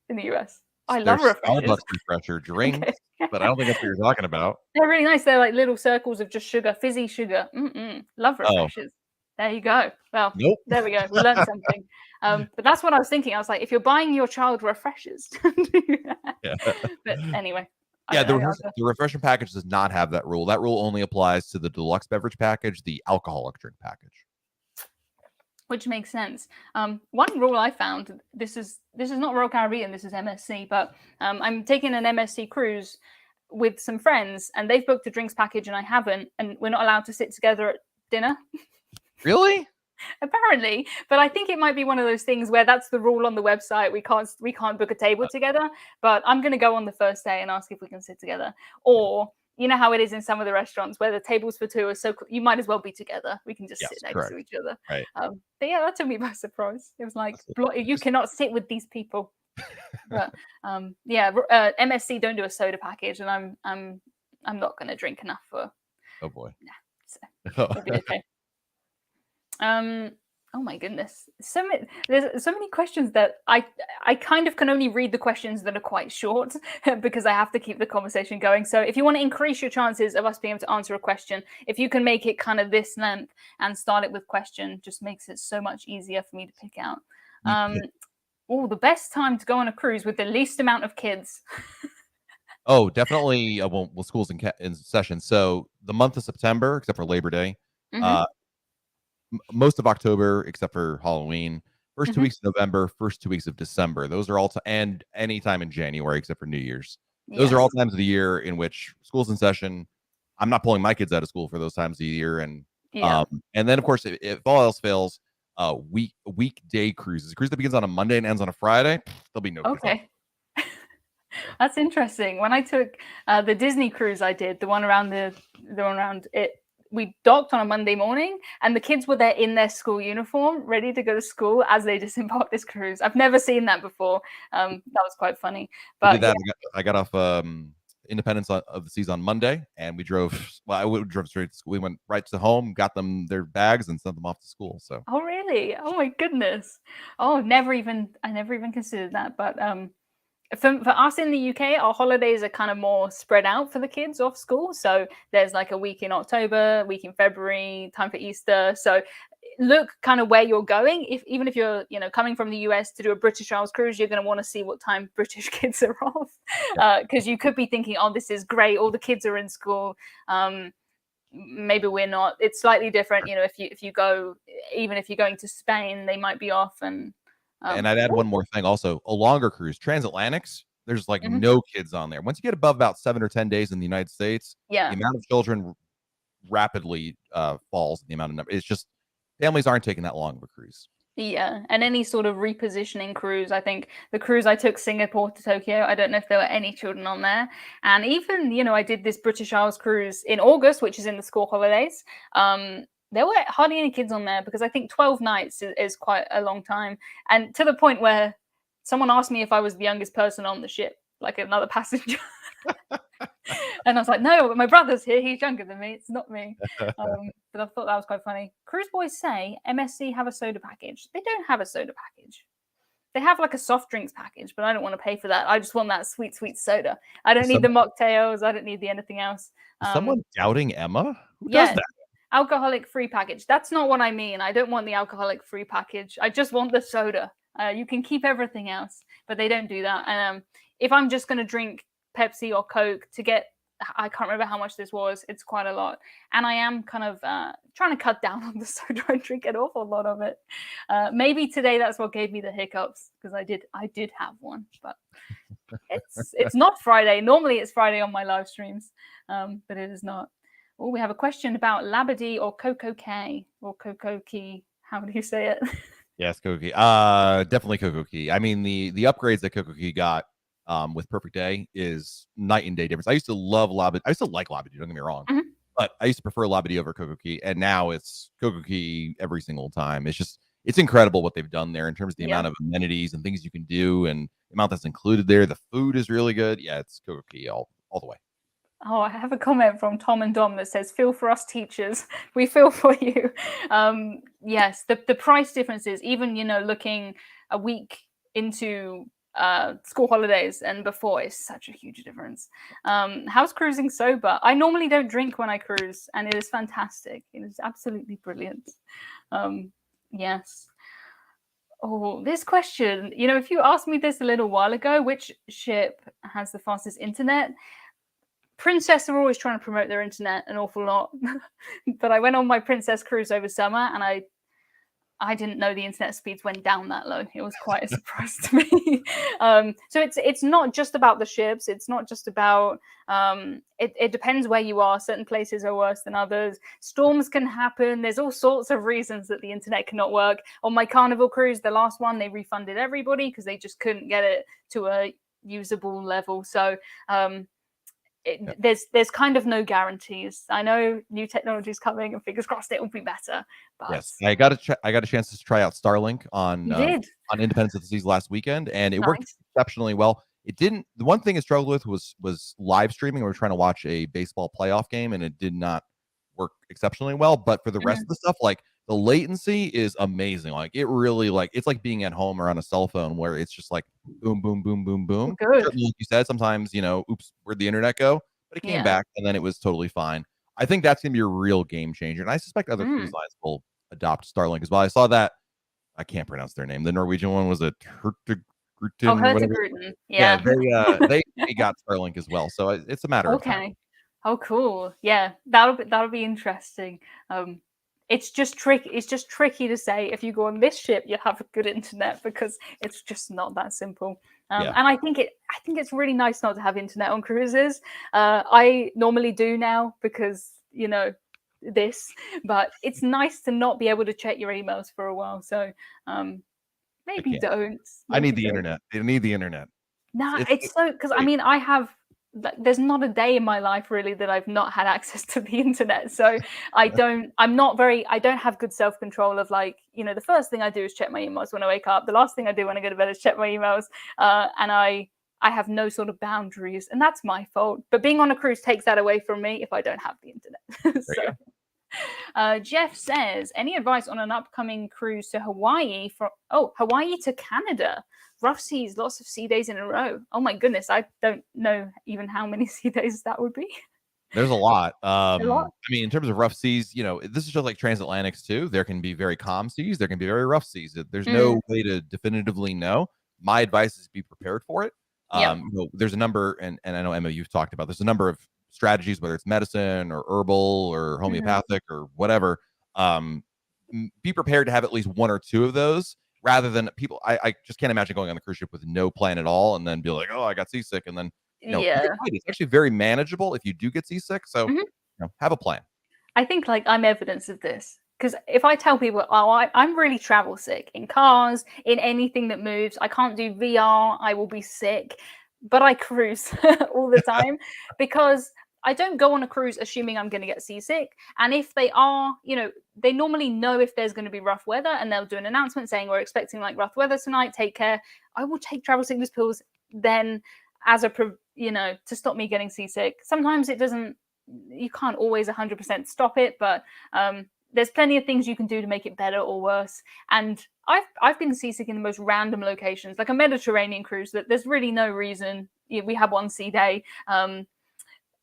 in the US? I love refreshers. Starbucks refresher drinks, but I don't think that's what you're talking about. They're really nice. They're like little circles of just sugar, fizzy sugar. Love refreshers. There you go. Well, There we go. We learned something. But that's what I was thinking. I was like, if you're buying your child refreshers, But anyway. Yeah, the refreshment package does not have that rule. That rule only applies to the deluxe beverage package, the alcoholic drink package. Which makes sense. One rule I found, this is not Royal Caribbean, this is MSC, but I'm taking an MSC cruise with some friends, and they've booked a drinks package and I haven't, and we're not allowed to sit together at dinner. Really? Apparently, but I think it might be one of those things where that's the rule on the website. We can't book a table together, but I'm going to go on the first day and ask if we can sit together. Or you know how it is in some of the restaurants where the tables for two are so you might as well be to we can just sit next to each other. Right. But yeah, that took me by surprise. It was like you cannot sit with these people. But MSC don't do a soda package, and I'm not going to drink enough for. Oh boy. Yeah, so it'll be okay. Oh my goodness, there's so many questions that I kind of can only read the questions that are quite short because I have to keep the conversation going. So if you want to increase your chances of us being able to answer a question, if you can make it kind of this length and start it with question, just makes it so much easier for me to pick out. The best time to go on a cruise with the least amount of kids. Oh, definitely. Well, school's in session, so the month of September, except for Labor Day. Most of October, except for Halloween, first 2 weeks of November, first 2 weeks of December. Those are all and any time in January, except for New Year's. Those are all times of the year in which school's in session. I'm not pulling my kids out of school for those times of the year. And then of course, if all else fails, weekday cruises. A cruise that begins on a Monday and ends on a Friday, there'll be no kids on. That's interesting. When I took the Disney cruise I did, the one around it, we docked on a Monday morning and the kids were there in their school uniform, ready to go to school as they disembarked this cruise. I've never seen that before. That was quite funny. But I did that. I got off Independence of the Seas on Monday, and we drove. Well, I drove straight to school. We went right to home, got them their bags, and sent them off to school. So. Oh really? Oh my goodness. Oh, I never even considered that. But for us in the UK, our holidays are kind of more spread out for the kids off school. So there's like a week in October, week in February, time for Easter. So look kind of where you're going. Even if you're coming from the US to do a British Isles cruise, you're going to want to see what time British kids are off, because you could be thinking, oh, this is great, all the kids are in school. Maybe we're not. It's slightly different. If you go, even if you're going to Spain, they might be off. And I'd add one more thing also. A longer cruise, transatlantics, there's like no kids on there. Once you get above about 7 or 10 days in the United States, the amount of children rapidly falls in the amount of number. It's just families aren't taking that long of a cruise. Yeah, and any sort of repositioning cruise. I think the cruise I took, Singapore to Tokyo, I don't know if there were any children on there. And even, I did this British Isles cruise in August, which is in the school holidays. There were hardly any kids on there because I think 12 nights is quite a long time. And to the point where someone asked me if I was the youngest person on the ship, like another passenger. And I was like, no, my brother's here. He's younger than me. It's not me. But I thought that was quite funny. Cruise boys say MSC have a soda package. They don't have a soda package. They have like a soft drinks package, but I don't want to pay for that. I just want that sweet, sweet soda. I don't need the mocktails. I don't need the anything else. Someone doubting Emma? Who does that? Alcoholic-free package. That's not what I mean. I don't want the alcoholic-free package. I just want the soda. You can keep everything else, but they don't do that. And if I'm just going to drink Pepsi or Coke to get, I can't remember how much this was. It's quite a lot. And I am kind of trying to cut down on the soda. I drink an awful lot of it. Maybe today that's what gave me the hiccups, because I did have one, but it's not Friday. Normally it's Friday on my live streams, but it is not. Oh, we have a question about Labadee or CocoCay or CocoCay. How do you say it? Yes, CocoCay. Definitely CocoCay. I mean, the upgrades that CocoCay got with Perfect Day is night and day difference. I used to love Labadee. I used to like Labadee, don't get me wrong. But I used to prefer Labadee over CocoCay, and now it's CocoCay every single time. It's incredible what they've done there in terms of the amount of amenities and things you can do and the amount that's included there. The food is really good. Yeah, it's CocoCay all the way. Oh, I have a comment from Tom and Dom that says, feel for us teachers. We feel for you. Yes, the price differences, even, looking a week into school holidays and before, is such a huge difference. How's cruising sober? I normally don't drink when I cruise, and it is fantastic. It is absolutely brilliant. Yes. Oh, this question, if you asked me this a little while ago, which ship has the fastest internet? Princess are always trying to promote their internet an awful lot. But I went on my Princess cruise over summer, and I didn't know the internet speeds went down that low. It was quite a surprise to me. So it's not just about the ships. It's not just about, it depends where you are. Certain places are worse than others. Storms can happen. There's all sorts of reasons that the internet cannot work. On my Carnival cruise, the last one, they refunded everybody because they just couldn't get it to a usable level. So there's kind of no guarantees. I know new technology is coming, and fingers crossed it will be better. But yes, I got a chance to try out Starlink on Independence of the Seas last weekend, and it worked exceptionally well. It didn't. The one thing it struggled with was live streaming. We were trying to watch a baseball playoff game, and it did not work exceptionally well. But for the rest of the stuff, like the latency is amazing. Like it really, it's like being at home or on a cell phone, where it's just like boom, boom, boom, boom, boom. Good. Like you said, sometimes oops, where'd the internet go? But it came back, and then it was totally fine. I think that's gonna be a real game changer, and I suspect other cruise lines will adopt Starlink as well. I saw that. I can't pronounce their name. The Norwegian one was a Hurtigruten. Yeah, they got Starlink as well. So it's a matter of time. Oh, cool. Yeah, that'll be interesting. it's just tricky. It's just tricky to say if you go on this ship, you'll have a good internet, because it's just not that simple. And I think it's really nice not to have internet on cruises. I normally do now because this, but it's nice to not be able to check your emails for a while. So maybe don't. I need the internet. I need the internet. No, it's so, because I mean, I have, there's not a day in my life really that I've not had access to the internet. So I don't have good self-control of, like, the first thing I do is check my emails when I wake up. The last thing I do when I go to bed is check my emails. And I have no sort of boundaries, and that's my fault. But being on a cruise takes that away from me if I don't have the internet. So Jeff says, any advice on an upcoming cruise to Hawaii Hawaii to Canada? Rough seas, lots of sea days in a row. Oh my goodness, I don't know even how many sea days that would be. There's a lot. I mean, in terms of rough seas, this is just like transatlantics too. There can be very calm seas. There can be very rough seas. There's no way to definitively know. My advice is be prepared for it. There's a number, and I know, Emma, you've talked about, there's a number of strategies, whether it's medicine or herbal or homeopathic or whatever. Be prepared to have at least one or two of those, rather than people. I just can't imagine going on the cruise ship with no plan at all and then be like, oh, I got seasick, and then it's actually very manageable if you do get seasick. So have a plan. I think, like, I'm evidence of this, because if I tell people, I'm really travel sick in cars, in anything that moves, I can't do VR, I will be sick, but I cruise all the time because I don't go on a cruise assuming I'm going to get seasick. And if they are, they normally know if there's going to be rough weather, and they'll do an announcement saying, we're expecting like rough weather tonight, take care. I will take travel sickness pills then as to stop me getting seasick. Sometimes it doesn't, you can't always 100% stop it, but there's plenty of things you can do to make it better or worse. And I've been seasick in the most random locations, like a Mediterranean cruise that there's really no reason. We had one sea day.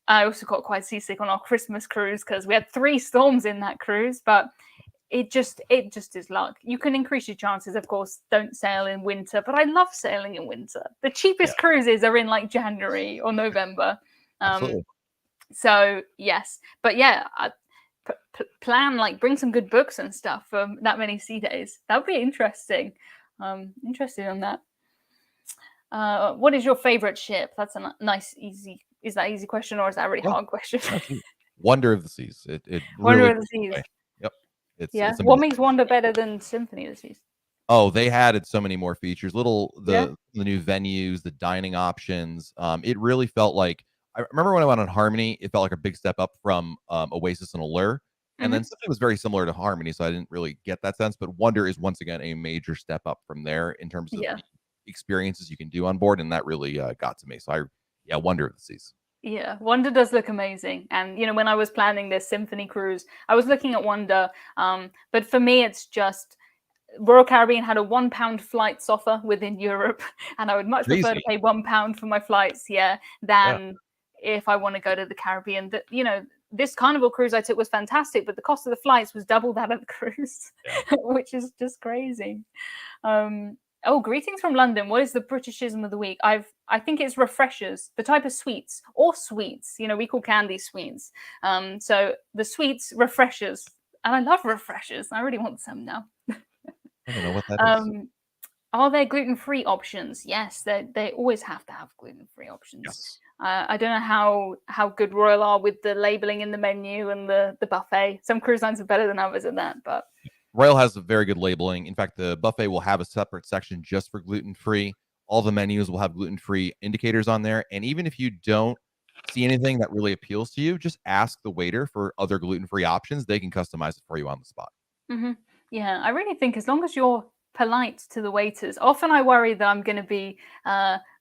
I also got quite seasick on our Christmas cruise because we had 3 storms in that cruise, but it just is luck. You can increase your chances, of course. Don't sail in winter, but I love sailing in winter. The cheapest cruises are in like January or November. So yes, but plan, like, bring some good books and stuff for that many sea days. That would be interesting. Interested on that. What is your favorite ship? That's a nice, easy. Is that easy question, or is that a really hard question? Wonder of the Seas. It Wonder really of the Seas. Yep. It's what makes Wonder better than Symphony of the Seas? Oh, they added so many more features. The new venues, the dining options. It really felt like, I remember when I went on Harmony, it felt like a big step up from Oasis and Allure. And then Symphony was very similar to Harmony, so I didn't really get that sense. But Wonder is once again a major step up from there in terms of the experiences you can do on board, and that really got to me. So Wonder of the Seas. Yeah, Wonder does look amazing. And, when I was planning this Symphony cruise, I was looking at Wonder. But for me, it's just Royal Caribbean had a £1 flights offer within Europe. And I would much prefer to pay £1 for my flights, than if I want to go to the Caribbean. This Carnival cruise I took was fantastic, but the cost of the flights was double that of the cruise, which is just crazy. Greetings from London. What is the Britishism of the week? I think it's refreshers, the type of sweets, or sweets. We call candy sweets. So the sweets, refreshers. And I love refreshers. I really want some now. I don't know what that is. Are there gluten-free options? Yes, they always have to have gluten-free options. Yes. I don't know how good Royal are with the labeling in the menu and the buffet. Some cruise lines are better than others at that, but Royal has a very good labeling. In fact, the buffet will have a separate section just for gluten-free. All the menus will have gluten-free indicators on there. And even if you don't see anything that really appeals to you, just ask the waiter for other gluten-free options. They can customize it for you on the spot. Yeah, I really think as long as you're polite to the waiters. Often I worry that I'm going to be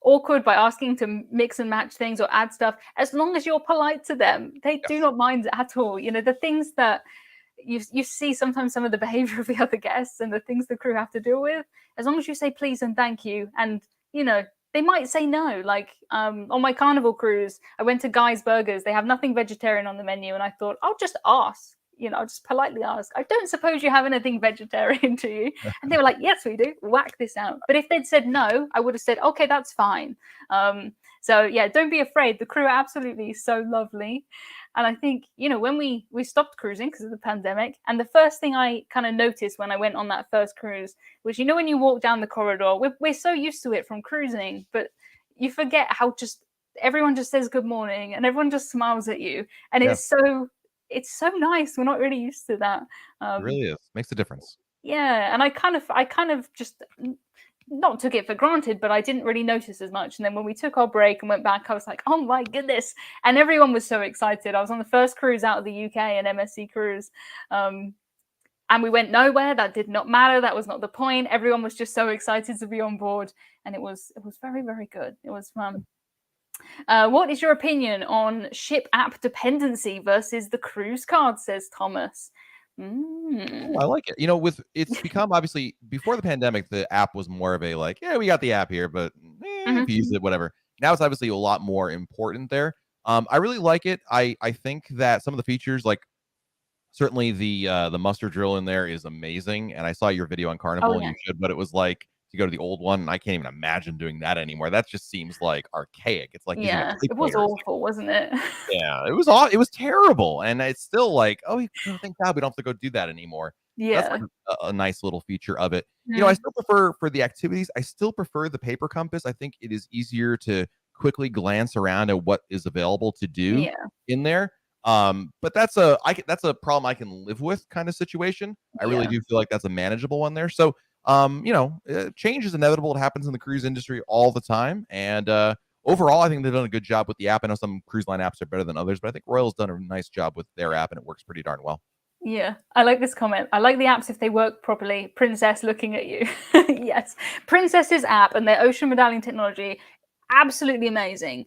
awkward by asking to mix and match things or add stuff. As long as you're polite to them, they do not mind at all. The things that you see sometimes, some of the behavior of the other guests and the things the crew have to deal with, as long as you say please and thank you, and they might say no. Like on my Carnival cruise, I went to Guy's Burgers. They have nothing vegetarian on the menu, and I thought, I'll just ask. I'll just politely ask, I don't suppose you have anything vegetarian, do you? And they were like, yes, we do. Whack this out. But if they'd said no, I would have said, okay, that's fine. So yeah, don't be afraid. The crew are absolutely so lovely. And I think, when we stopped cruising because of the pandemic, and the first thing I kind of noticed when I went on that first cruise was, when you walk down the corridor, we're so used to it from cruising, but you forget how just everyone just says good morning and everyone just smiles at you. And it's so nice. We're not really used to that. It really is. Makes a difference. Yeah. And I kind of just not took it for granted, but I didn't really notice as much. And then when we took our break and went back, I was like, oh my goodness. And everyone was so excited. I was on the first cruise out of the UK, an MSC cruise. And we went nowhere. That did not matter. That was not the point. Everyone was just so excited to be on board. And it was very, very good. It was fun. What is your opinion on ship app dependency versus the cruise card, says Thomas? Oh, I like it. It's become, obviously, before the pandemic, the app was more of a like, yeah, we got the app here, but if you use it, whatever. Now it's obviously a lot more important there. I really like it. I think that some of the features, like certainly the muster drill in there, is amazing. And I saw your video on Carnival, and you should, but it was like to go to the old one, and I can't even imagine doing that anymore. That just seems like archaic. It's like using a it was awful, wasn't it? Yeah, it was terrible, and it's still like, oh, thank God we don't have to go do that anymore. Yeah, that's like a nice little feature of it. I still prefer, for the activities, I still prefer the paper compass. I think it is easier to quickly glance around at what is available to do in there. But that's a problem I can live with kind of situation. I really do feel like that's a manageable one there. So change is inevitable. It happens in the cruise industry all the time, and overall, I think they've done a good job with the app. I know some cruise line apps are better than others, but I think Royal's done a nice job with their app, and it works pretty darn well. Yeah, I like this comment. I like the apps if they work properly. Princess looking at you. Yes. Princess's app and their ocean medallion technology, absolutely amazing.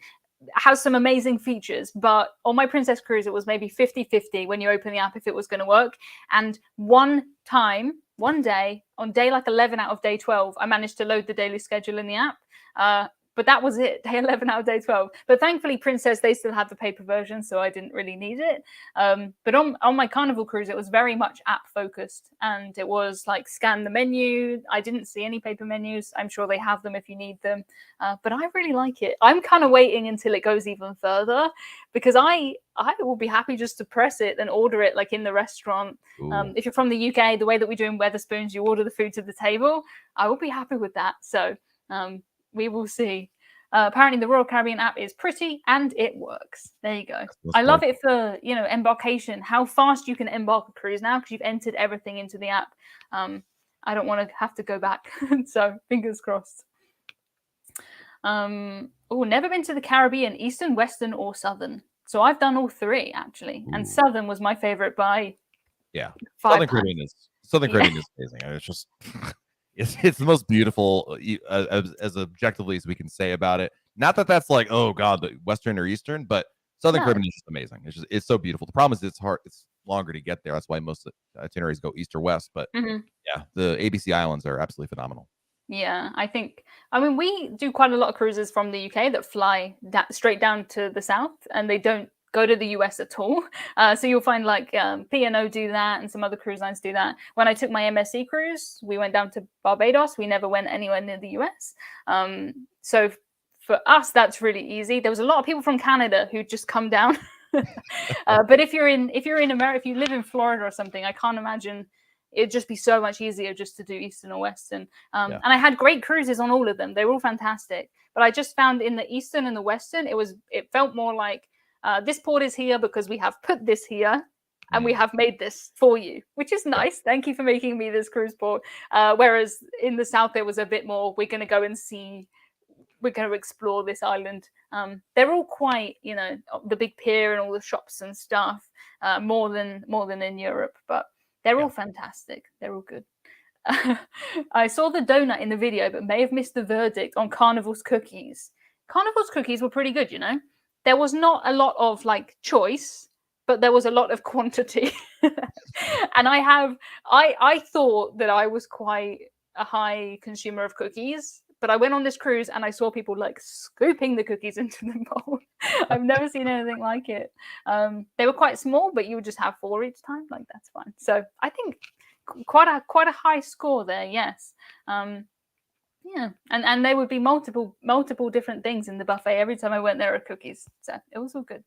Has some amazing features, but on my Princess cruise, it was maybe 50-50 when you open the app if it was going to work. And one day, on day like 11 out of day 12, I managed to load the daily schedule in the app. But that was it, day 11 out of day 12. But thankfully, Princess, they still had the paper version, so I didn't really need it. But on my Carnival cruise, it was very much app-focused. And it was like, scan the menu. I didn't see any paper menus. I'm sure they have them if you need them. But I really like it. I'm kind of waiting until it goes even further, because I will be happy just to press it and order it like in the restaurant. If you're from the UK, the way that we do in Wetherspoons, you order the food to the table. I will be happy with that. So we will see. Apparently the Royal Caribbean app is pretty and it works. There you go. I love it for, embarkation, how fast you can embark a cruise now because you've entered everything into the app. I don't want to have to go back. So fingers crossed. Never been to the Caribbean, Eastern, Western, or Southern. So I've done all three actually. Ooh. And Southern was my favorite by Southern Caribbean is amazing. It's just it's the most beautiful as objectively as we can say about it. Not that that's like, oh God, the Western or Eastern, but Southern Caribbean is just amazing. It's so beautiful. The problem is it's longer to get there. That's why most itineraries go east or west. But yeah, the ABC Islands are absolutely phenomenal. Yeah, we do quite a lot of cruises from the UK that fly straight down to the south, and they don't go to the US at all. So you'll find like P&O do that, and some other cruise lines do that. When I took my MSC cruise, we went down to Barbados. We never went anywhere near the US. So for us, that's really easy. There was a lot of people from Canada who just come down. But if you're in America, if you live in Florida or something, I can't imagine it'd just be so much easier just to do Eastern or Western. And I had great cruises on all of them. They were all fantastic. But I just found in the Eastern and the Western, it felt more like this port is here because we have put this here and we have made this for you, which is nice. Thank you for making me this cruise port. Whereas in the South, there was a bit more, we're going to go and see, we're going to explore this island. They're all quite, the big pier and all the shops and stuff, more than in Europe, but they're all fantastic. They're all good. I saw the donut in the video, but may have missed the verdict on Carnival's cookies. Carnival's cookies were pretty good, There was not a lot of choice, but there was a lot of quantity. And I thought that I was quite a high consumer of cookies, but I went on this cruise and I saw people scooping the cookies into the bowl. I've never seen anything like it. They were quite small, but you would just have 4 each time. That's fine. So I think quite a high score there. Yes. Yeah, and there would be multiple different things in the buffet every time I went there are cookies. So it was all good.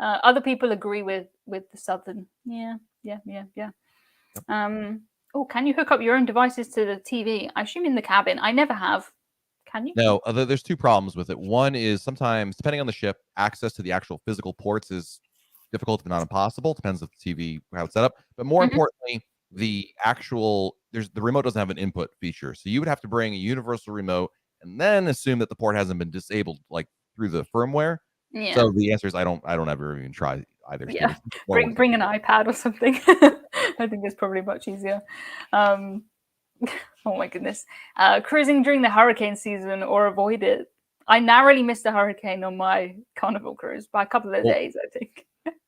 Other people agree with the southern. Yeah. Oh, can you hook up your own devices to the TV? I assume in the cabin. I never have. Can you? No, there's two problems with it. One is sometimes, depending on the ship, access to the actual physical ports is difficult, if not impossible. Depends if the TV how it's set up. But more importantly, the remote doesn't have an input feature, so you would have to bring a universal remote and then assume that the port hasn't been disabled like through the firmware. Yeah. So the answer is I don't ever even try either. Yeah. Bring an iPad or something. I think it's probably much easier. Oh my goodness. Cruising during the hurricane season or avoid it. I narrowly missed a hurricane on my Carnival cruise by a couple of days, I think.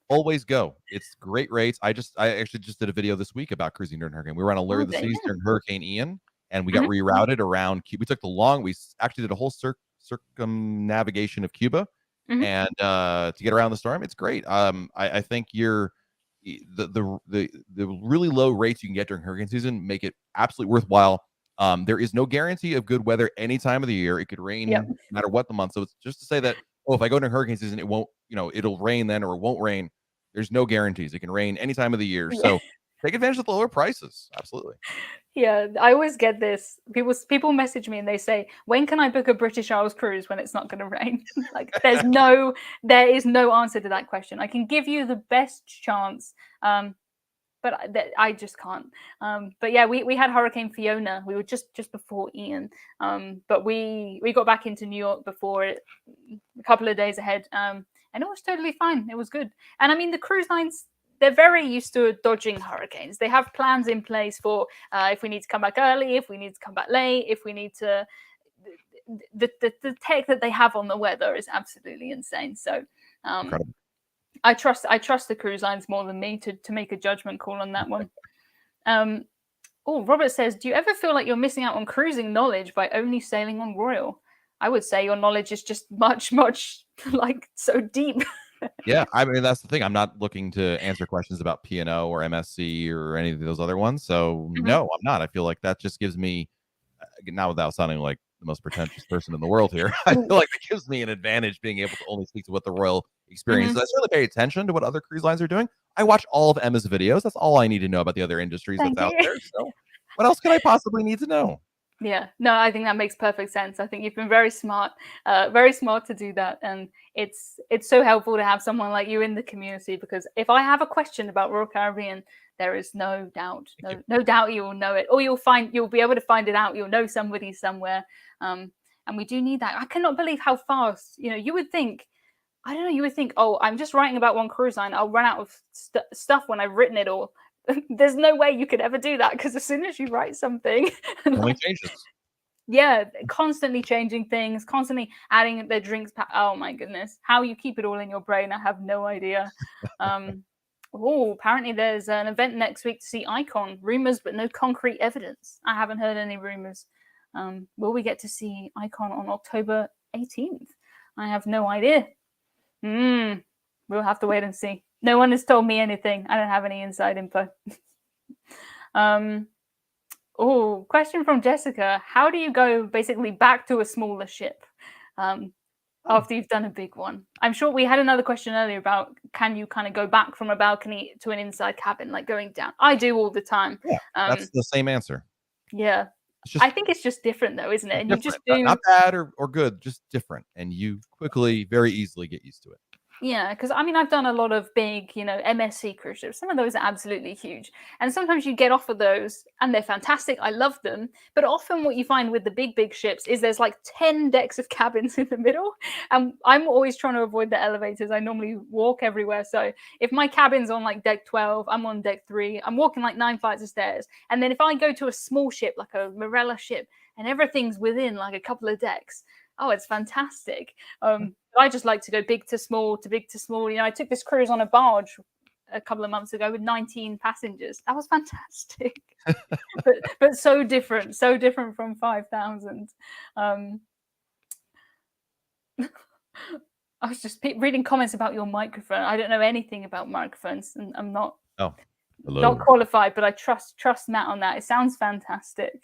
Always go. It's great rates. I actually just did a video this week about cruising during hurricane. We were on Allure of the Seas during Hurricane Ian, and we got rerouted around Cuba. We took we actually did a whole circumnavigation of Cuba, and to get around the storm. It's great. I think the really low rates you can get during hurricane season make it absolutely worthwhile. There is no guarantee of good weather any time of the year. It could rain no matter what the month. So it's just to say that, if I go during hurricane season, it won't, it'll rain then or it won't rain. There's no guarantees. It can rain any time of the year. So take advantage of the lower prices. Absolutely. Yeah, I always get this. People message me and they say, "When can I book a British Isles cruise when it's not going to rain?" Like, there is no answer to that question. I can give you the best chance, but I just can't. But yeah, we had Hurricane Fiona. We were just before Ian, but we got back into New York before it, a couple of days ahead, and it was totally fine. It was good. And I mean, the cruise lines, they're very used to dodging hurricanes. They have plans in place for if we need to come back early, if we need to come back late, if we need to. The take that they have on the weather is absolutely insane. So I trust the cruise lines more than me to make a judgment call on that one. Robert says, do you ever feel like you're missing out on cruising knowledge by only sailing on Royal? I would say your knowledge is just much like so deep. Yeah, I mean, that's the thing. I'm not looking to answer questions about P&O or MSC or any of those other ones. So no, I'm not. I feel like that just gives me, now without sounding like the most pretentious person in the world here, I feel like it gives me an advantage being able to only speak to what the Royal experience. So I certainly pay attention to what other cruise lines are doing. I watch all of Emma's videos. That's all I need to know about the other industries that's out there. So what else could I possibly need to know? Yeah, no, I think that makes perfect sense. I think you've been very smart to do that. And it's so helpful to have someone like you in the community, because if I have a question about Royal Caribbean, there is no doubt you will know it, or you'll be able to find it out. You'll know somebody somewhere. And we do need that. I cannot believe how fast, you would think, I don't know, you would think, oh, I'm just writing about one cruise line, I'll run out of stuff when I've written it all. There's no way you could ever do that, because as soon as you write something, only changes. Yeah, constantly changing things, constantly adding their drinks. Oh my goodness, how you keep it all in your brain, I have no idea. Apparently there's an event next week to see Icon. Rumors, but no concrete evidence. I haven't heard any rumors. Will we get to see Icon on October 18th? I have no idea. We'll have to wait and see. No one has told me anything. I don't have any inside info. Question from Jessica. How do you go basically back to a smaller ship after you've done a big one? I'm sure we had another question earlier about, can you kind of go back from a balcony to an inside cabin, like going down? I do all the time. Yeah, that's the same answer. Yeah. I think it's just different though, isn't it? And different. You just do not bad or good, just different. And you quickly, very easily get used to it. Yeah, because I mean, I've done a lot of big, MSC cruise ships. Some of those are absolutely huge. And sometimes you get off of those and they're fantastic. I love them. But often what you find with the big ships is there's like 10 decks of cabins in the middle. And I'm always trying to avoid the elevators. I normally walk everywhere. So if my cabin's on like deck 12, I'm on deck 3. I'm walking like 9 flights of stairs. And then if I go to a small ship, like a Marella ship, and everything's within like a couple of decks, oh, it's fantastic. I just like to go big to small to big to small. I took this cruise on a barge a couple of months ago with 19 passengers. That was fantastic, but so different from 5,000. I was just reading comments about your microphone. I don't know anything about microphones, and I'm not. Oh, not qualified, but I trust Matt on that. It sounds fantastic.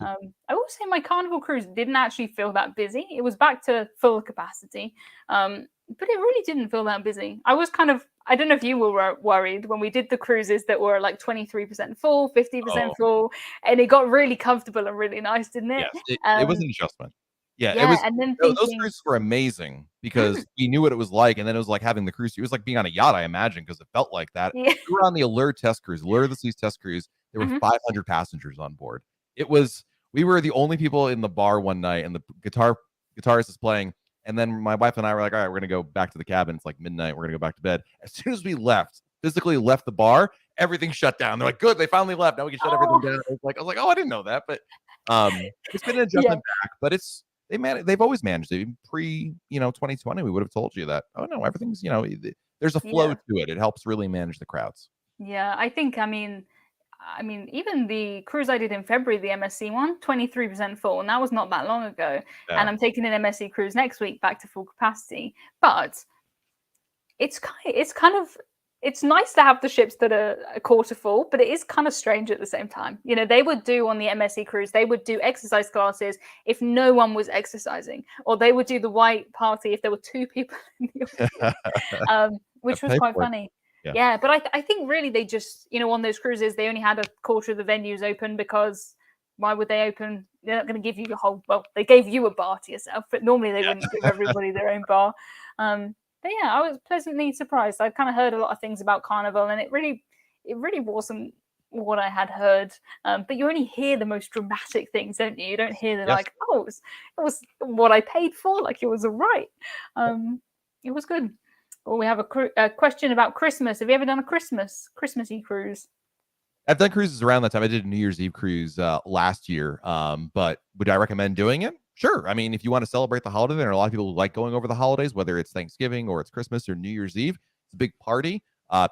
I will say my Carnival cruise didn't actually feel that busy. It was back to full capacity, but it really didn't feel that busy. I was kind of, I don't know if you were worried when we did the cruises that were like 23% full, 50% full, and it got really comfortable and really nice, didn't it? Yes, it was an adjustment. Yeah, yeah, it was. and then Those cruises were amazing because we knew what it was like, and then it was like having the cruise. It was like being on a yacht, I imagine, because it felt like that. Yeah. We were on the Allure test cruise, Allure of the Seas test cruise. There were 500 passengers on board. It was. We were the only people in the bar one night, and the guitarist is playing. And then my wife and I were like, all right, we're gonna go back to the cabin. It's like midnight. We're gonna go back to bed. As soon as we physically left the bar, everything shut down. They're like, good, they finally left. Now we can shut everything down. I was like, oh, I didn't know that, but it's been an adjustment back. But they've always managed it. Pre 2020, we would have told you that. Oh no, everything's there's a flow to it. It helps really manage the crowds. Yeah, I think I mean even the cruise I did in February, the MSC one, 23% full, and that was not that long ago. Yeah. And I'm taking an MSC cruise next week back to full capacity. But it's nice to have the ships that are a quarter full, but it is kind of strange at the same time. They would do on the MSC cruise, they would do exercise classes if no one was exercising, or they would do the white party if there were 2 people in the audience, which was quite funny. Yeah, but I think really they just, on those cruises, they only had a quarter of the venues open because why would they open? They're not going to give you the whole, well, they gave you a bar to yourself, but normally they wouldn't give everybody their own bar. But yeah, I was pleasantly surprised. I'd kind of heard a lot of things about Carnival, and it really wasn't what I had heard. But you only hear the most dramatic things, don't you? You don't hear like, oh, it was what I paid for. Like it was all right. It was good. Well, we have a question about Christmas. Have you ever done a Christmassy cruise? I've done cruises around that time. I did a New Year's Eve cruise last year. But would I recommend doing it? Sure. I mean, if you want to celebrate the holiday, there are a lot of people who like going over the holidays, whether it's Thanksgiving or it's Christmas or New Year's Eve. It's a big party.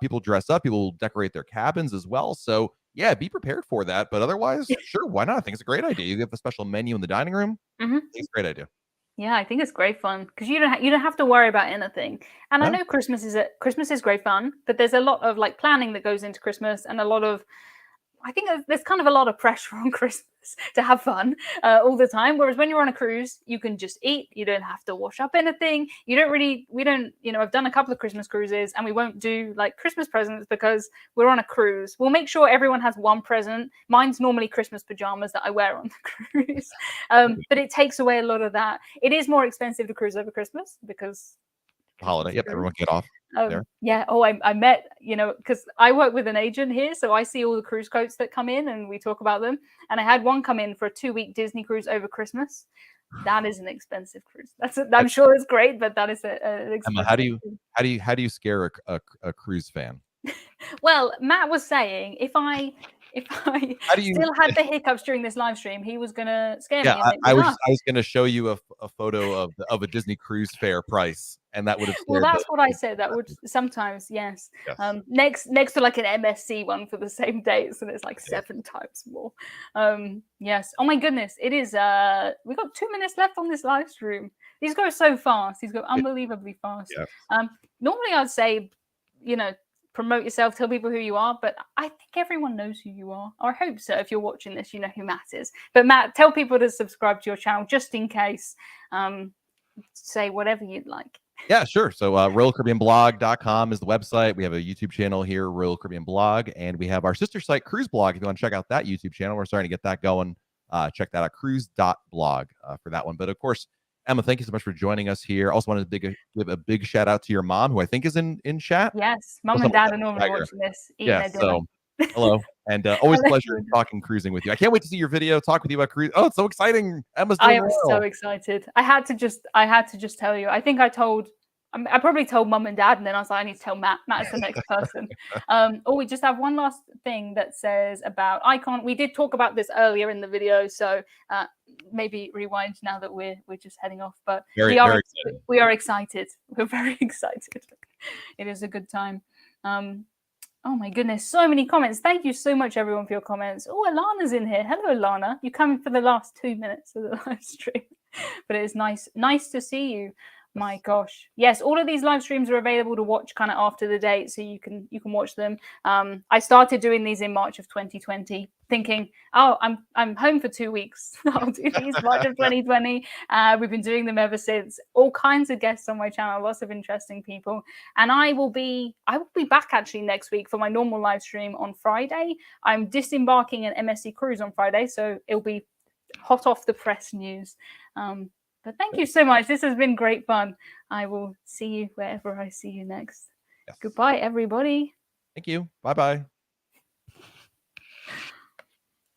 People dress up. People decorate their cabins as well. So yeah, be prepared for that. But otherwise, sure, why not? I think it's a great idea. You have a special menu in the dining room. I think it's a great idea. Yeah, I think it's great fun because you don't have to worry about anything. And I know Christmas is great fun, but there's a lot of like planning that goes into Christmas, and I think there's kind of a lot of pressure on Christmas to have fun all the time. Whereas when you're on a cruise, you can just eat. You don't have to wash up anything. We don't, I've done a couple of Christmas cruises and we won't do like Christmas presents because we're on a cruise. We'll make sure everyone has one present. Mine's normally Christmas pajamas that I wear on the cruise. But it takes away a lot of that. It is more expensive to cruise over Christmas because holiday. Yep, everyone get off. Yeah. Oh, I met, because I work with an agent here, so I see all the cruise quotes that come in and we talk about them. And I had one come in for a 2-week Disney cruise over Christmas. That is an expensive cruise. I'm sure it's great, but that is an expensive. Emma, how do you scare a cruise fan? Well, Matt was saying if I still had the hiccups during this live stream, he was gonna scare me. I was gonna show you a photo of a Disney cruise fare price, and that would have. Well, that's what I said. That would sometimes, yes. Next to like an MSC one for the same dates, and it's like 7 times more. Yes. Oh my goodness, it is. We got 2 minutes left on this live stream. These go so fast. These go unbelievably fast. Yes. Normally, I'd say, promote yourself, tell people who you are, but I think everyone knows who you are. Or I hope so. If you're watching this, you know who Matt is. But Matt, tell people to subscribe to your channel just in case. Say whatever you'd like. Yeah, sure. So RoyalCaribbeanBlog.com is the website. We have a YouTube channel here, Royal Caribbean Blog, and we have our sister site, Cruise Blog. If you want to check out that YouTube channel, we're starting to get that going. Check that out, cruise.blog for that one. But of course, Emma, thank you so much for joining us here. Also wanted to give a big shout out to your mom, who I think is in chat. Yes, mom and dad are normally watching this. So hello, and always a pleasure talking cruising with you. I can't wait to see your video, talk with you about cruise. Oh, it's so exciting. Emma's doing well. So excited. I had to just tell you. I think I probably told mum and dad, and then I was like, I need to tell Matt. Matt is the next person. We just have one last thing that says about Icon. We did talk about this earlier in the video, so maybe rewind now that we're just heading off. But we are excited. We're very excited. It is a good time. Oh my goodness, so many comments. Thank you so much, everyone, for your comments. Oh, Alana's in here. Hello, Alana. You're coming for the last 2 minutes of the live stream, but it is nice to see you. My gosh. Yes, all of these live streams are available to watch kind of after the date, so you can watch them. I started doing these in March of 2020, thinking, oh, I'm home for 2 weeks. I'll do these March of 2020. We've been doing them ever since. All kinds of guests on my channel, lots of interesting people. And I will be back actually next week for my normal live stream on Friday. I'm disembarking an MSC cruise on Friday, so it'll be hot off the press news. But thank you so much. This has been great fun. I will see you wherever I see you next. Yes. Goodbye, everybody. Thank you. Bye-bye.